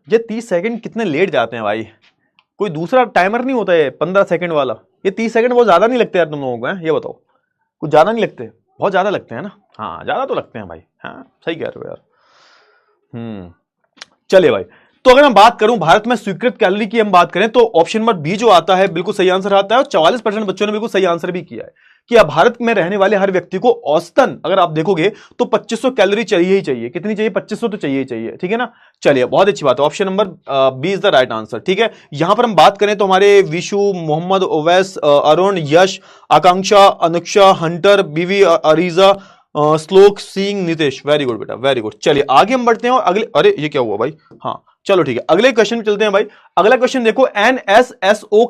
ये 30 सेकंड कितने लेट जाते हैं भाई, कोई दूसरा टाइमर नहीं होता है 15 सेकंड वाला, ये 30 सेकंड बहुत ज्यादा नहीं लगते यार तुम लोगों को, ये बताओ, कुछ ज्यादा नहीं लगते, बहुत ज्यादा लगते हैं ना। हाँ ज्यादा तो लगते हैं भाई, हाँ सही कह रहे हो यार। चलिए भाई, तो अगर मैं बात करूं भारत में स्वीकृत कैलोरी की हम बात करें तो ऑप्शन नंबर बी जो आता है बिल्कुल सही आंसर आता है। और 44% बच्चों ने बिल्कुल सही आंसर भी किया है कि अब भारत में रहने वाले हर व्यक्ति को औसतन अगर आप देखोगे तो 2500 कैलोरी चाहिए ही चाहिए। कितनी चाहिए, 2500 तो चाहिए ही चाहिए, ठीक है ना। चलिए बहुत अच्छी बात है, option number B is the right answer. ठीक है, यहां पर हम बात करें तो हमारे विशु, मोहम्मद, ओवैस, अरुण, यश, आकांक्षा, अनुक्षा, हंटर, बीवी, अरीजा, श्लोक, सिंह, नितेश, वेरी गुड बेटा वेरी गुड। चलिए आगे हम बढ़ते हैं और अगले, अरे ये क्या हुआ भाई, हाँ चलो ठीक है अगले क्वेश्चन में चलते हैं भाई। अगला क्वेश्चन देखो, एनएसएसओ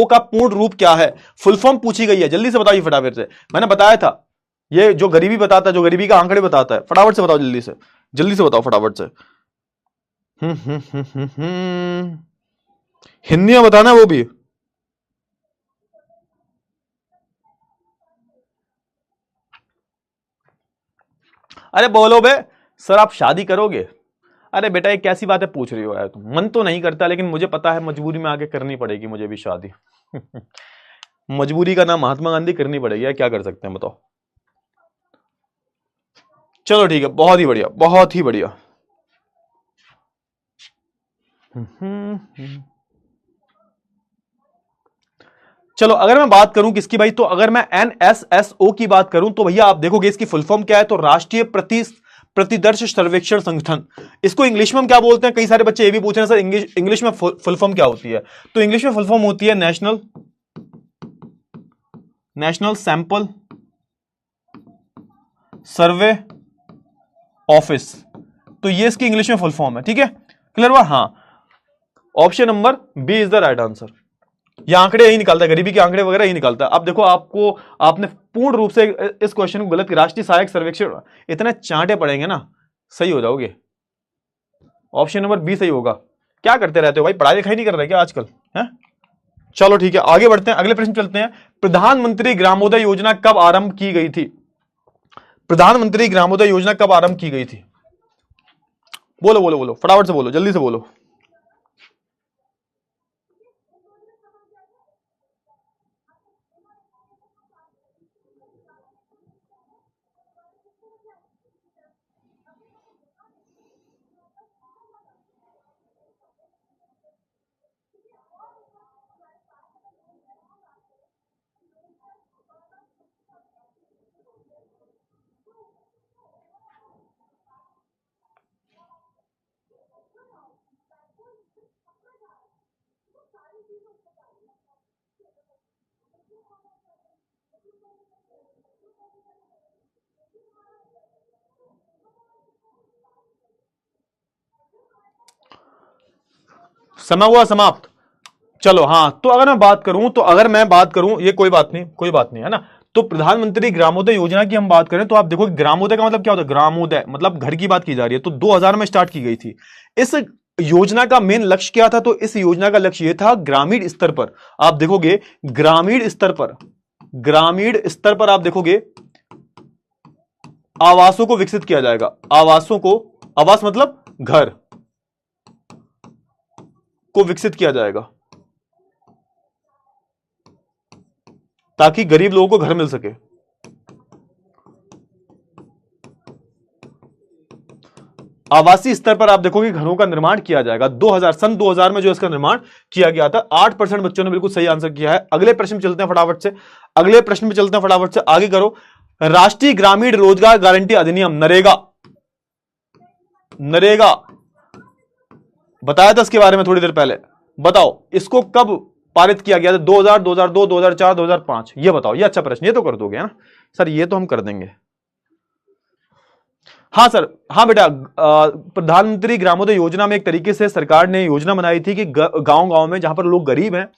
का पूर्ण रूप क्या है, फुल फॉर्म पूछी गई है, जल्दी से बताइए फटाफट से। मैंने बताया था ये जो गरीबी बताता है, जो गरीबी का आंकड़े बताता है, फटाफट से बताओ जल्दी से बताओ फटाफट से। हिंदी में बताना वो भी। अरे बोलो बे सर, आप शादी करोगे। अरे बेटा ये कैसी बातें पूछ रही हो यार तुम, मन तो नहीं करता लेकिन मुझे पता है मजबूरी में आके करनी पड़ेगी मुझे भी शादी। मजबूरी का नाम महात्मा गांधी, करनी पड़ेगी यार, क्या कर सकते हैं बताओ। चलो ठीक है, बहुत ही बढ़िया बहुत ही बढ़िया। चलो अगर मैं बात करूं किसकी भाई, तो अगर मैं एनएसएसओ की बात करूं तो भैया आप देखोगे इसकी फुल फॉर्म क्या है, तो राष्ट्रीय प्रतिदर्श सर्वेक्षण संगठन। इसको इंग्लिश में हम क्या बोलते हैं, कई सारे बच्चे ये भी पूछ रहे हैं सर इंग्लिश में फुल फॉर्म क्या होती है। तो इंग्लिश में फुल फॉर्म होती है नेशनल सैंपल सर्वे ऑफिस। तो ये इसकी इंग्लिश में फुल फॉर्म है। ठीक है, क्लियर हुआ। हाँ option number B is the right answer. ये आंकड़े यही निकालता है, गरीबी के आंकड़े वगैरह यही निकालता है। अब देखो आपको, आपने पूर्ण रूप से इस क्वेश्चन को गलत किया। राष्ट्रीय सहायक सर्वेक्षण, इतने चांटे पड़ेंगे ना सही हो जाओगे। ऑप्शन नंबर बी सही होगा। क्या करते रहते हो भाई, पढ़ाई लिखाई नहीं कर रहे क्या आजकल है? चलो ठीक है, आगे बढ़ते हैं, अगले प्रश्न चलते हैं। प्रधानमंत्री ग्रामोदय योजना कब आरंभ की गई थी? प्रधानमंत्री ग्रामोदय योजना कब आरंभ की गई थी? बोलो बोलो बोलो, फटाफट से बोलो, जल्दी से बोलो। समय हुआ समाप्त। चलो हाँ, तो अगर मैं बात करूं, ये कोई बात नहीं, कोई बात नहीं है ना। तो प्रधानमंत्री ग्रामोदय योजना की हम बात करें तो आप देखो ग्रामोदय का मतलब क्या होता है? ग्रामोदय मतलब घर की बात की जा रही है। तो 2000 में स्टार्ट की गई थी। इस योजना का मेन लक्ष्य क्या था? तो इस योजना का लक्ष्य यह था, ग्रामीण स्तर पर आप देखोगे, ग्रामीण स्तर पर आप देखोगे आवासों को विकसित किया जाएगा। आवासों को, आवास मतलब घर को विकसित किया जाएगा ताकि गरीब लोगों को घर मिल सके। आवासीय स्तर पर आप देखोगे घरों का निर्माण किया जाएगा। 2000 में जो इसका निर्माण किया गया था। 8% बच्चों ने बिल्कुल सही आंसर किया है। अगले प्रश्न में चलते हैं फटाफट से, फटाफट से आगे करो। राष्ट्रीय ग्रामीण रोजगार गारंटी अधिनियम नरेगा, बताया था इसके बारे में थोड़ी देर पहले। बताओ इसको कब पारित किया गया था? 2000, 2002, 2004, 2005? ये बताओ। ये अच्छा प्रश्न, ये तो कर दोगे ना सर? ये तो हम कर देंगे। हाँ सर, हाँ बेटा, प्रधानमंत्री ग्रामोदय योजना में एक तरीके से सरकार ने योजना बनाई थी कि गांव में जहां पर लोग गरीब हैं,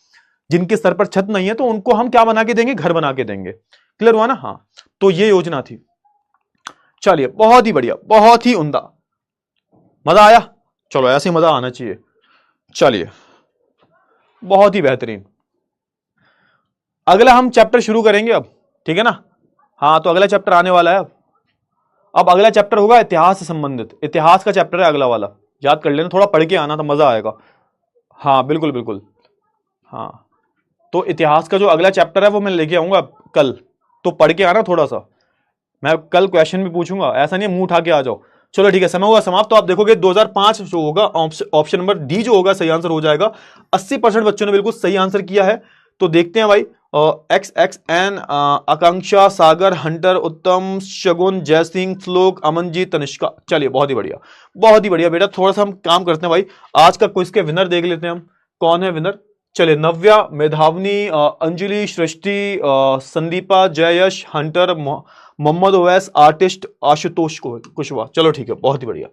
जिनके सर पर छत नहीं है, तो उनको हम क्या बना के देंगे? घर बना के देंगे। क्लियर हुआ ना? हाँ, तो ये योजना थी। चलिए, बहुत ही बढ़िया, बहुत ही उम्दा, मजा आया। चलो ऐसे मजा आना चाहिए। चलिए, बहुत ही बेहतरीन। अगला हम चैप्टर शुरू करेंगे अब, ठीक है ना? हाँ, तो अगला चैप्टर आने वाला है अब अगला चैप्टर होगा इतिहास से संबंधित। इतिहास का चैप्टर है अगला वाला, याद कर लेना, थोड़ा पढ़ के आना तो मजा आएगा। हाँ बिल्कुल बिल्कुल। हाँ, तो इतिहास का जो अगला चैप्टर है वो मैं लेके आऊंगा कल, तो पढ़ के आना थोड़ा सा। मैं कल क्वेश्चन भी पूछूंगा, ऐसा नहीं मुंह उठा के आ जाओ। चलो ठीक है, समय हुआ समाप्त। तो आप देखोगे 2005 जो होगा, ऑप्शन नंबर डी जो होगा सही आंसर हो जाएगा। 80% बच्चों ने बिल्कुल सही आंसर किया है। तो देखते हैं भाई, XXN, आकांक्षा, सागर, हंटर, उत्तम, शगुन, जयसिंह, श्लोक, अमनजीत, तनिष्का। चलिए, बहुत ही बढ़िया, बहुत ही बढ़िया बेटा। थोड़ा सा हम काम करते हैं भाई, आज का क्विज के विनर देख लेते हैं हम, कौन है विनर। चलिए, नव्या, मेधावनी, अंजलि, सृष्टि, संदीपा, जयश, हंटर, मोहम्मद ओवैस, आर्टिस्ट आशुतोष कुशवाहा। चलो ठीक है, बहुत ही बढ़िया,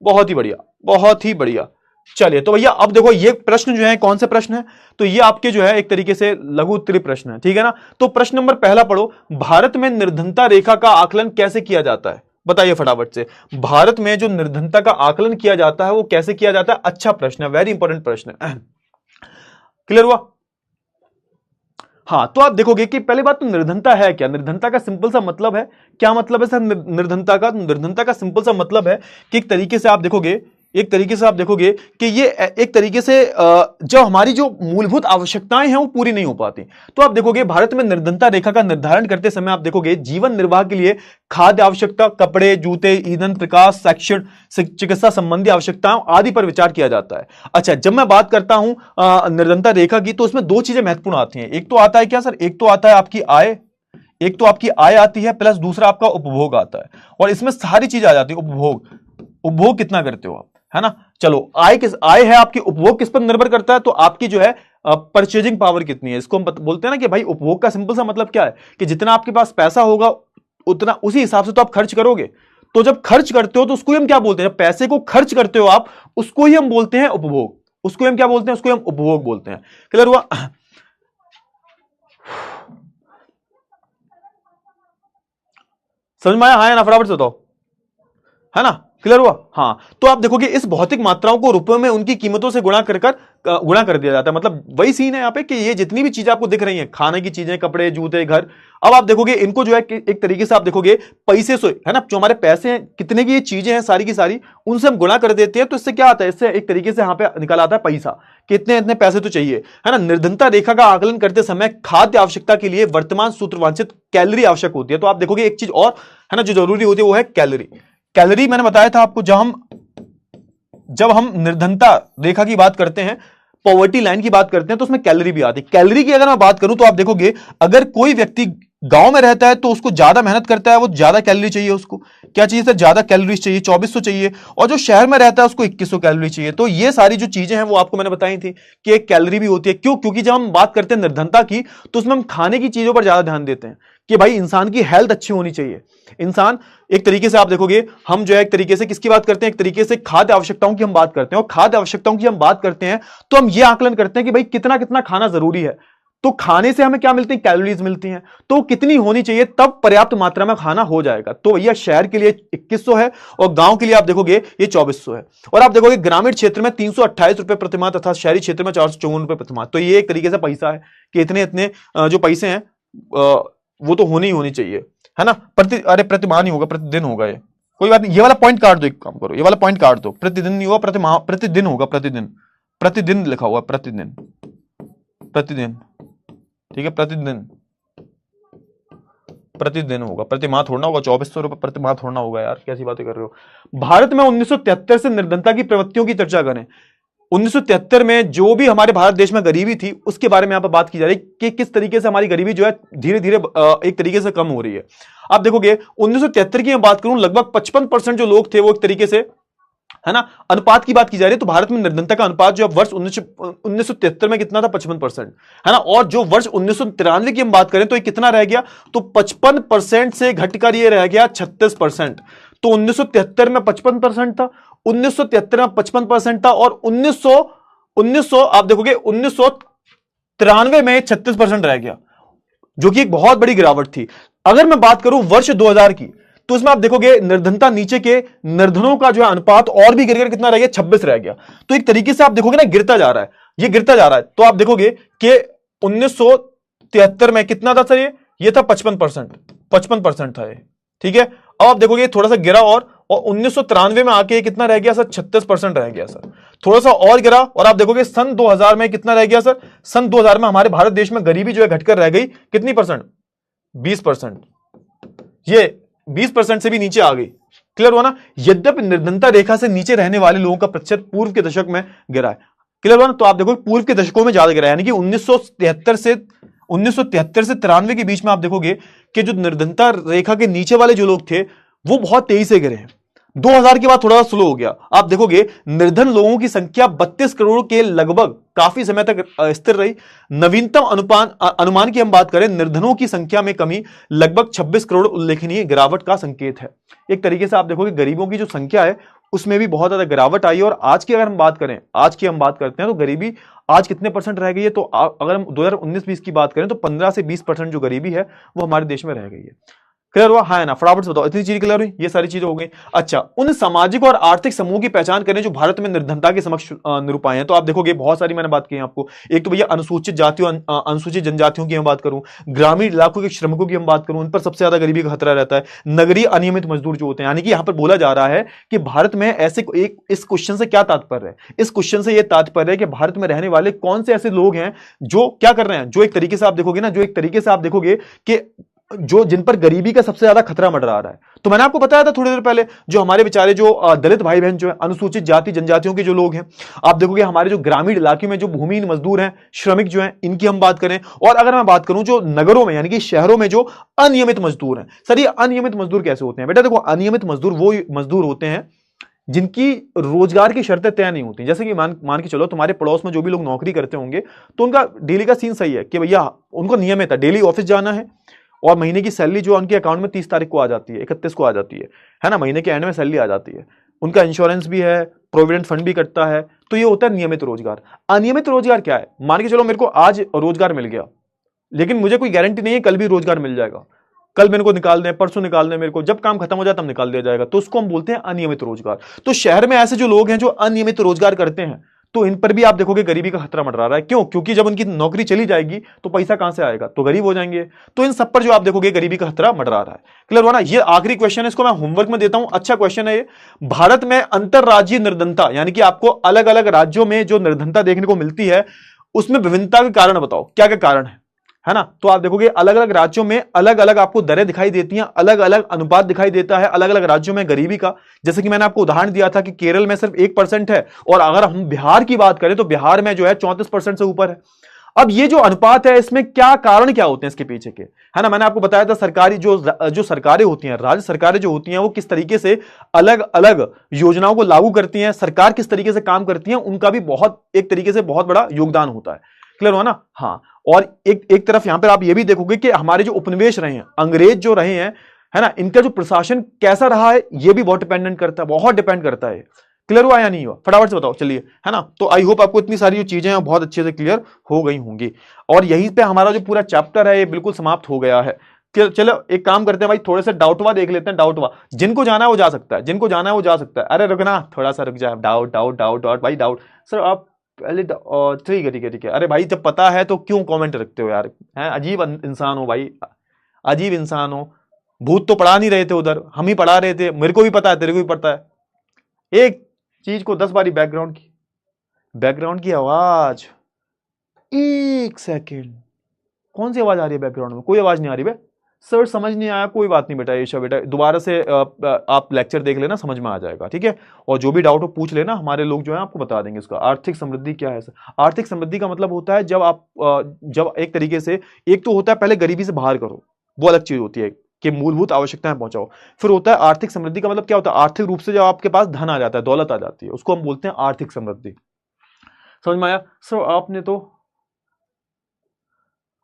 बहुत ही बढ़िया, बहुत ही बढ़िया। चलिए, तो भैया अब देखो ये प्रश्न जो है कौन से प्रश्न है? तो ये आपके जो है एक तरीके से लघु उत्तरीय प्रश्न है, ठीक है ना? तो प्रश्न नंबर पहला पढ़ो, भारत में निर्धनता रेखा का आकलन कैसे किया जाता है? बताइए फटाफट से, भारत में जो निर्धनता का आकलन किया जाता है वो कैसे किया जाता है? अच्छा प्रश्न है, वेरी इंपॉर्टेंट प्रश्न है। क्लियर हुआ? हाँ, तो आप देखोगे कि पहली बात तो निर्धनता है क्या? निर्धनता का सिंपल सा मतलब है, क्या मतलब है सर निर्धनता का? निर्धनता का सिंपल सा मतलब है कि एक तरीके से आप देखोगे कि ये एक तरीके से जो हमारी जो मूलभूत आवश्यकताएं हैं वो पूरी नहीं हो पाती। तो आप देखोगे भारत में निर्धनता रेखा का निर्धारण करते समय आप देखोगे जीवन निर्वाह के लिए खाद्य आवश्यकता, कपड़े, जूते, ईंधन, प्रकाश, शिक्षण, चिकित्सा संबंधी आवश्यकताओं आदि पर विचार किया जाता है। अच्छा, जब मैं बात करता हूं निर्धनता रेखा की, तो उसमें दो चीजें महत्वपूर्ण आती हैं। एक तो आता है क्या सर? एक तो आता है आपकी आय, एक तो आपकी आय आती है, प्लस दूसरा आपका उपभोग आता है। और इसमें सारी चीजें आ जाती है। उपभोग कितना करते हो आप, है ना? चलो, आय है आपकी, उपभोग किस पर निर्भर करता है? तो आपकी जो है परचेजिंग पावर कितनी है, इसको हम बोलते हैं ना कि भाई उपभोग का सिंपल सा मतलब क्या है कि जितना आपके पास पैसा होगा उतना उसी हिसाब से तो आप खर्च करोगे। तो जब खर्च करते हो तो उसको हम क्या बोलते हैं? जब पैसे को खर्च करते हो आप, उसको ही हम बोलते हैं उपभोग। उसको हम क्या बोलते हैं? उसको हम उपभोग बोलते हैं। क्लियर हुआ? समझ में आया? हाँ या ना, फटाफट से बताओ, है ना, क्लियर हुआ? हाँ, तो आप देखोगे इस भौतिक मात्राओं को रुपयों में उनकी कीमतों से गुणा कर दिया जाता है। मतलब वही सीन है यहाँ पे कि ये जितनी भी चीजें आपको दिख रही हैं, खाने की चीजें, कपड़े, जूते, घर, अब आप देखोगे इनको जो है एक तरीके से आप देखोगे पैसे से, है ना, जो हमारे पैसे हैं, कितने की ये चीजें हैं सारी की सारी, उनसे हम गुणा कर देते हैं। तो इससे क्या आता है? इससे एक तरीके से यहाँ पे निकल आता है पैसा, कि इतने इतने पैसे तो चाहिए, है ना। निर्धनता रेखा का आकलन करते समय खाद्य आवश्यकता के लिए वर्तमान सूत्र वांछित कैलोरी आवश्यक होती है। तो आप देखोगे एक चीज और, है ना, जो जरूरी होती है वो है कैलोरी। कैलोरी मैंने बताया था आपको, जब हम निर्धनता रेखा की बात करते हैं, पॉवर्टी लाइन की बात करते हैं, तो उसमें कैलोरी भी आती है। कैलोरी की अगर मैं बात करूं तो आप देखोगे अगर कोई व्यक्ति गांव में रहता है तो उसको ज्यादा मेहनत करता है, वो ज्यादा कैलोरी चाहिए, उसको क्या चाहिए सर? ज्यादा कैलोरीज चाहिए, 2400 चाहिए। और जो शहर में रहता है उसको 2100 कैलोरी चाहिए। तो ये सारी जो चीजें हैं वो आपको मैंने बताई थी कि एक कैलोरी भी होती है। क्यों? क्योंकि जब हम बात करते हैं निर्धनता की तो उसमें हम खाने की चीजों पर ज्यादा ध्यान देते हैं कि भाई इंसान की हेल्थ अच्छी होनी चाहिए। इंसान एक तरीके से आप देखोगे, हम जो है एक तरीके से किसकी बात करते हैं? एक तरीके से खाद्य आवश्यकताओं की हम बात करते हैं। और खाद्य आवश्यकताओं की हम बात करते हैं तो हम ये आकलन करते हैं कि भाई कितना कितना खाना जरूरी है। तो खाने से हमें क्या मिलती है? कैलोरीज मिलती हैं। तो कितनी होनी चाहिए तब पर्याप्त मात्रा में खाना हो जाएगा। तो भैया शहर के लिए 2100 है और गांव के लिए आप देखोगे ये 2400 है। और आप देखोगे ग्रामीण क्षेत्र में 328 रुपए प्रतिमाह तथा शहरी क्षेत्र में 454 रुपए प्रतिमाह। तो ये एक तरीके से पैसा है कि इतने इतने जो पैसे हैं वो तो होनी ही होनी चाहिए, है ना। प्रतिमाह नहीं होगा, प्रतिदिन होगा। ये कोई बात नहीं, ये वाला पॉइंट काट दो, एक काम करो, ये वाला पॉइंट काट दो। प्रतिदिन नहीं होगा, प्रतिमाह, प्रतिदिन होगा। प्रतिदिन, प्रतिदिन लिखा हुआ, प्रतिदिन, प्रतिदिन, ठीक है, प्रतिदिन, प्रतिदिन होगा, प्रतिमाह थोड़ा होगा। 2400 रुपए प्रतिमाह थोड़ा होगा यार, कैसी बातें कर रहे हो। भारत में 1973 से निर्धनता की प्रवृत्तियों की चर्चा करें। 1973 में जो भी हमारे भारत देश में गरीबी थी उसके बारे में यहां पर बात की जा रही है कि किस तरीके से हमारी गरीबी जो है धीरे धीरे एक तरीके से कम हो रही है। आप देखोगे 1973 की मैं बात करूं, लगभग 55% जो लोग थे वो एक तरीके से, है ना, अनुपात की बात की जा रही है। तो भारत में निर्धनता का अनुपात जो वर्ष 1973 में कितना था? 55%, है ना। और जो वर्ष 1993 की हम बात करें तो ये कितना रह गया? तो 55% से घटकर ये रह गया 36%। तो 1973 में 55% था, 1973 में 55% था, और 1900 आप देखोगे 1993 में 36% रह गया, जो कि एक बहुत बड़ी गिरावट थी। अगर मैं बात करूं वर्ष 2000 की, तो उसमें आप देखोगे निर्धनता नीचे के निर्धनों का जो है अनुपात और भी गिरकर कितना रह गया? 26 रह गया। तो एक तरीके से आप देखोगे ना, गिरता जा रहा है, ये गिरता जा रहा है। तो आप देखोगे कि 1973 में कितना था सर? ये था 55% था ये, ठीक है। अब आप देखोगे थोड़ा सा गिरा, और 1993 में आके कितना रह गया सर? 36% रह गया सर। थोड़ा सा और गिरा, और आप देखोगे सन 2000 में कितना रह गया सर? सन 2000 में हमारे भारत देश में गरीबी जो है घटकर रह गई कितनी परसेंट? 20%। ये 20% से भी नीचे आ गई। क्लियर हुआ ना? यद्यपि निर्धनता रेखा से नीचे रहने वाले लोगों का प्रतिशत पूर्व के दशक में गिरा है। क्लियर हुआ ना? तो आप देखो पूर्व के दशकों में ज्यादा गिरा है, यानी कि 1973 से 1993 के बीच में आप देखोगे कि जो निर्धनता रेखा के नीचे वाले जो लोग थे वो बहुत तेजी से गिरे हैं। 2000 के बाद थोड़ा सा स्लो हो गया। आप देखोगे निर्धन लोगों की संख्या 32 करोड़ के लगभग काफी समय तक स्थिर रही। नवीनतम अनुमान की हम बात करें, निर्धनों की संख्या में कमी लगभग 26 करोड़ उल्लेखनीय गिरावट का संकेत है। एक तरीके से आप देखोगे गरीबों की जो संख्या है उसमें भी बहुत ज्यादा गिरावट आई है। और आज की अगर हम बात करें, आज की हम बात करते हैं तो गरीबी आज कितने परसेंट रह गई है? तो अगर हम 2019-20 की बात करें तो 15 से 20% जो गरीबी है वो हमारे देश में रह गई है। क्लियर हुआ? हाँ है ना? फटाफट से बताओ, इतनी चीज क्लियर हुई? ये सारी चीजें हो गई। अच्छा, उन सामाजिक और आर्थिक समूह की पहचान करें जो भारत में निर्धनता के समक्ष निरूपाए हैं। तो आप देखोगे बहुत सारी मैंने बात की है आपको। एक तो भैया अनुसूचित जातियों, अनुसूचित जनजातियों की हम बात करूं, ग्रामीण इलाकों के श्रमिकों की हम बात करूं, उन पर सबसे ज्यादा गरीबी का खतरा रहता है। नगरीय अनियमित मजदूर जो होते हैं, यानी कि यहां पर बोला जा रहा है कि भारत में ऐसे एक, इस क्वेश्चन से क्या तात्पर्य है? इस क्वेश्चन से यह तात्पर्य है कि भारत में रहने वाले कौन से ऐसे लोग हैं जो क्या कर रहे हैं, जो एक तरीके से आप देखोगे ना, जो एक तरीके से आप देखोगे कि जो जिन पर गरीबी का सबसे ज्यादा खतरा मंडरा रहा है। तो मैंने आपको बताया था थोड़ी देर पहले, जो हमारे बेचारे जो दलित भाई बहन जो है, अनुसूचित जाति जनजातियों के जो लोग हैं, आप देखोगे हमारे जो ग्रामीण इलाके में जो भूमिहीन मजदूर हैं, श्रमिक जो हैं, इनकी हम बात करें। और अगर मैं बात करूं जो नगरों में यानी कि शहरों में जो अनियमित मजदूर हैं। सर ये अनियमित मजदूर कैसे होते हैं? बेटा देखो, अनियमित मजदूर वो मजदूर होते हैं जिनकी रोजगार की शर्तें तय नहीं होती। जैसे कि मान के चलो तुम्हारे पड़ोस में जो भी लोग नौकरी करते होंगे तो उनका डेली का सीन सही है कि भैया उनको नियमित है, डेली ऑफिस जाना है, और महीने की सैलरी जो उनके अकाउंट में 30 तारीख को आ जाती है, 31 को आ जाती है ना, महीने के एंड में सैलरी आ जाती है। उनका इंश्योरेंस भी है, प्रोविडेंट फंड भी कटता है। तो ये होता है नियमित रोजगार। अनियमित रोजगार क्या है? मान के चलो मेरे को आज रोजगार मिल गया, लेकिन मुझे कोई गारंटी नहीं है कल भी रोजगार मिल जाएगा। कल मेरे को निकाल दें, परसों निकाल दें, मेरे को जब काम खत्म हो जाए तब निकाल दिया जाएगा, तो उसको हम बोलते हैं अनियमित रोजगार। तो शहर में ऐसे जो लोग हैं जो अनियमित रोजगार करते हैं, तो इन पर भी आप देखोगे गरीबी का खतरा मंडरा रहा है। क्यों? क्योंकि जब उनकी नौकरी चली जाएगी तो पैसा कहां से आएगा, तो गरीब हो जाएंगे। तो इन सब पर जो आप देखोगे गरीबी का खतरा मंडरा रहा है। क्लियर हुआ ना? ये आखिरी क्वेश्चन है, इसको मैं होमवर्क में देता हूं, अच्छा क्वेश्चन है ये। भारत में अंतरराज्यीय निर्धनता, यानी कि आपको अलग अलग राज्यों में जो निर्धनता देखने को मिलती है, उसमें विभिन्नता के कारण बताओ, क्या क्या कारण है ना? तो आप देखोगे अलग अलग राज्यों में अलग अलग आपको दरें दिखाई देती हैं, अलग अलग अनुपात दिखाई देता है अलग अलग राज्यों में गरीबी का। जैसे कि मैंने आपको उदाहरण दिया था कि केरल में सिर्फ 1% है, और अगर हम बिहार की बात करें तो बिहार में जो है 34% से ऊपर है। अब ये जो अनुपात है, इसमें क्या कारण क्या होते हैं इसके पीछे के, है ना? मैंने आपको बताया था सरकारी जो सरकारें होती हैं, राज्य सरकारें जो होती हैं, वो किस तरीके से अलग अलग योजनाओं को लागू करती हैं, सरकार किस तरीके से काम करती है, उनका भी बहुत एक तरीके से बहुत बड़ा योगदान होता है। क्लियर हुआ ना? हाँ। और एक तरफ यहां पर आप ये भी देखोगे कि हमारे जो उपनिवेश रहे हैं, अंग्रेज जो रहे हैं, है ना, इनका जो प्रशासन कैसा रहा है, ये भी बहुत डिपेंडेंट करता है, बहुत डिपेंड करता है। क्लियर हुआ या नहीं हुआ? फटाफट से बताओ, चलिए, है ना? तो आई होप आपको इतनी सारी जो चीजें हैं बहुत अच्छे से क्लियर हो गई होंगी, और यहीं पे हमारा जो पूरा चैप्टर है ये बिल्कुल समाप्त हो गया है। चलो एक काम करते हैं भाई, थोड़े से डाउटवा देख लेते हैं। डाउटवा जिनको जाना है वो जा सकता है, जिनको जाना है वो जा सकता है। अरे रुकना, थोड़ा सा रुक जाए। डाउट डाउट डाउट डाउट भाई, डाउट सर आप पहले ठीक है ठीक है ठीक है। अरे भाई जब पता है तो क्यों कमेंट रखते हो यार, हैं? अजीब इंसान हो भाई, अजीब इंसान हो। भूत तो पढ़ा नहीं रहे थे उधर, हम ही पढ़ा रहे थे, मेरे को भी पता है, तेरे को भी पता है। एक चीज को 10 बारी बैकग्राउंड की आवाज, एक सेकेंड, कौन सी आवाज आ रही है बैकग्राउंड में? कोई आवाज नहीं आ रही बे सर, समझ नहीं आया, कोई बात नहीं बेटा, ईशा बेटा दोबारा से आप लेक्चर देख लेना, समझ में आ जाएगा, ठीक है? और जो भी डाउट हो पूछ लेना, हमारे लोग जो है आपको बता देंगे इसका। आर्थिक समृद्धि क्या है सर? आर्थिक समृद्धि का मतलब होता है जब आप जब एक तरीके से, एक तो होता है पहले गरीबी से बाहर करो, वो अलग चीज होती है कि मूलभूत आवश्यकताएं पहुंचाओ। फिर होता है आर्थिक समृद्धि का मतलब क्या होता है? आर्थिक रूप से जब आपके पास धन आ जाता है, दौलत आ जाती है, उसको हम बोलते हैं आर्थिक समृद्धि। समझ में आया सर? आपने तो,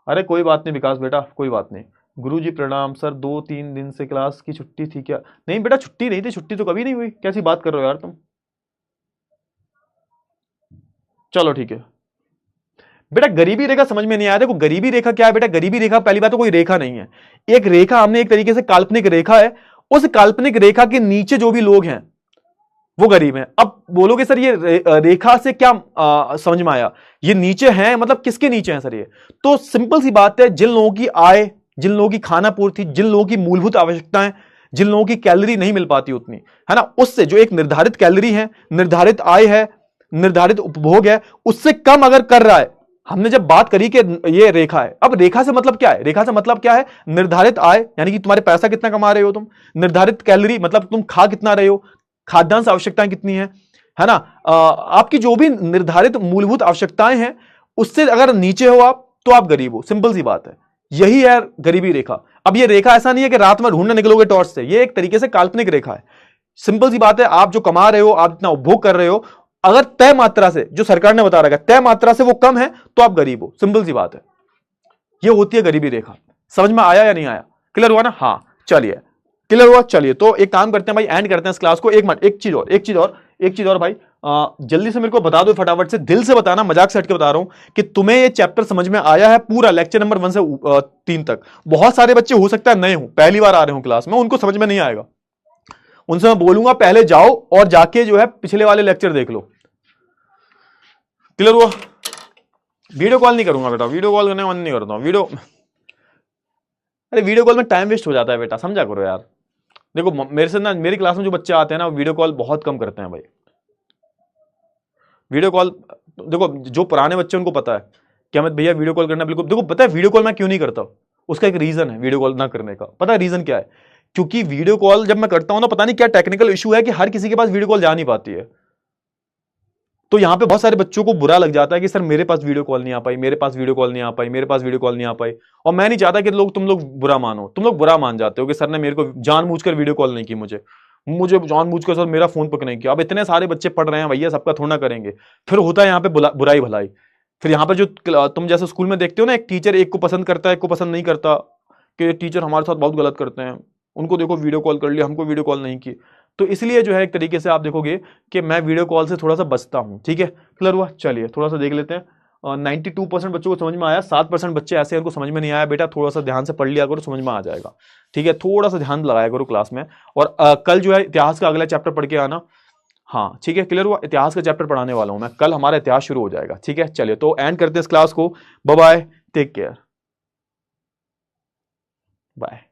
अरे कोई बात नहीं विकास बेटा, कोई बात नहीं। गुरुजी प्रणाम सर, 2-3 दिन से क्लास की छुट्टी थी क्या? नहीं बेटा छुट्टी नहीं थी, छुट्टी तो कभी नहीं हुई, कैसी बात कर रहे हो यार तुम? चलो ठीक है बेटा। गरीबी रेखा समझ में नहीं आया। देखो गरीबी रेखा क्या है बेटा? गरीबी रेखा पहली बात तो कोई रेखा नहीं है, एक रेखा हमने एक तरीके से काल्पनिक रेखा है, उस काल्पनिक रेखा के नीचे जो भी लोग हैं वो गरीब हैं। अब बोलोगे सर ये रेखा से क्या समझ में आया? ये नीचे हैं मतलब किसके नीचे हैं सर ये? तो सिंपल सी बात है, जिन लोगों की आय, जिन लोगों की खाना पूर्ति, जिन लोगों की मूलभूत आवश्यकताएं, जिन लोगों की कैलोरी नहीं मिल पाती उतनी, है ना, उससे जो एक निर्धारित कैलोरी है, निर्धारित आय है, निर्धारित उपभोग है, उससे कम अगर कर रहा है, हमने जब बात करी कि ये रेखा है। अब रेखा से मतलब क्या है? रेखा से मतलब क्या है? निर्धारित आय यानी कि तुम्हारे पैसा कितना कमा रहे हो तुम, निर्धारित कैलोरी मतलब तुम खा कितना रहे हो, खाद्यान्न आवश्यकताएं कितनी है ना, आपकी जो भी निर्धारित मूलभूत आवश्यकताएं हैं उससे अगर नीचे हो आप तो आप गरीब हो, सिंपल सी बात है। यही है गरीबी रेखा। अब ये रेखा ऐसा नहीं है कि रात में ढूंढने निकलोगे टॉर्च से, ये एक तरीके से काल्पनिक रेखा है। सिंपल सी बात है, आप जो कमा रहे हो, आप इतना उपभोग कर रहे हो, अगर तय मात्रा से, जो सरकार ने बता रखा है तय मात्रा से वो कम है तो आप गरीब हो, सिंपल सी बात है। ये होती है गरीबी रेखा। समझ में आया या नहीं आया? क्लियर हुआ ना? हाँ चलिए, क्लियर हुआ। चलिए तो एक काम करते हैं भाई, एंड करते हैं इस क्लास को। एक मिनट, एक चीज और भाई, जल्दी से मेरे को बता दो, फटाफट से, दिल से बताना, मजाक से हट के बता रहा हूं कि तुम्हें ये चैप्टर समझ में आया है पूरा, लेक्चर नंबर 1 से 3 तक। बहुत सारे बच्चे हो सकता है नए हो, पहली बार आ रहे हो क्लास में, उनको समझ में नहीं आएगा, उनसे मैं बोलूंगा पहले जाओ और जाके जो है पिछले वाले लेक्चर देख लो। क्लियर हुआ? वीडियो कॉल नहीं करूंगा बेटा, वीडियो कॉल करने मन नहीं करता हूं। अरे वीडियो कॉल में टाइम वेस्ट हो जाता है बेटा, समझा करो यार। देखो मेरे से ना, मेरी क्लास में जो बच्चे आते हैं ना, वीडियो कॉल बहुत कम करते हैं भाई। वीडियो कॉल देखो, जो पुराने बच्चे उनको पता है कि अमित भैया वीडियो कॉल करना बिल्कुल, देखो पता है वीडियो कॉल मैं क्यों नहीं करता, उसका एक रीजन है वीडियो कॉल ना करने का। पता है रीजन क्या है? क्योंकि वीडियो कॉल जब मैं करता हूं ना, पता नहीं क्या टेक्निकल इशू है कि हर किसी के पास वीडियो कॉल जा नहीं पाती है। तो यहां पे बहुत सारे बच्चों को बुरा लग जाता है कि सर मेरे पास वीडियो कॉल नहीं आ पाई, मेरे पास वीडियो कॉल नहीं आ पाई, मेरे पास वीडियो कॉल नहीं आ पाई। और मैं नहीं चाहता कि तुम लोग बुरा मानो, तुम लोग बुरा मान जाते हो कि सर ने मेरे को जानबूझकर वीडियो कॉल नहीं की, मुझे जानबूझकर सर मेरा फोन पक नहीं किया। अब इतने सारे बच्चे पढ़ रहे हैं भैया, सबका थोड़ा ना करेंगे। फिर होता है यहाँ पे बुराई भलाई। फिर यहाँ पर जो तुम जैसे स्कूल में देखते हो ना, एक टीचर एक को पसंद करता है, एक को पसंद नहीं करता, कि टीचर हमारे साथ बहुत गलत करते हैं, उनको देखो वीडियो कॉल कर लिया, हमको वीडियो कॉल नहीं की। तो इसलिए जो है एक तरीके से आप देखोगे कि मैं वीडियो कॉल से थोड़ा सा बचता हूं। ठीक है, क्लियर हुआ? चलिए थोड़ा सा देख लेते हैं। 92% बच्चों को समझ में आया, 7% बच्चे ऐसे हैं उनको समझ में नहीं आया। बेटा थोड़ा सा ध्यान से पढ़ लिया करो, समझ में आ जाएगा, ठीक है। थोड़ा सा ध्यान लगाया करो क्लास में। और कल जो है इतिहास का अगला चैप्टर पढ़ के आना। हाँ ठीक है, क्लियर हुआ। इतिहास का चैप्टर पढ़ाने वाला हूं मैं कल, हमारा इतिहास शुरू हो जाएगा, ठीक है। चलिए तो एंड करते हैं इस क्लास को। Bye bye, take care, bye.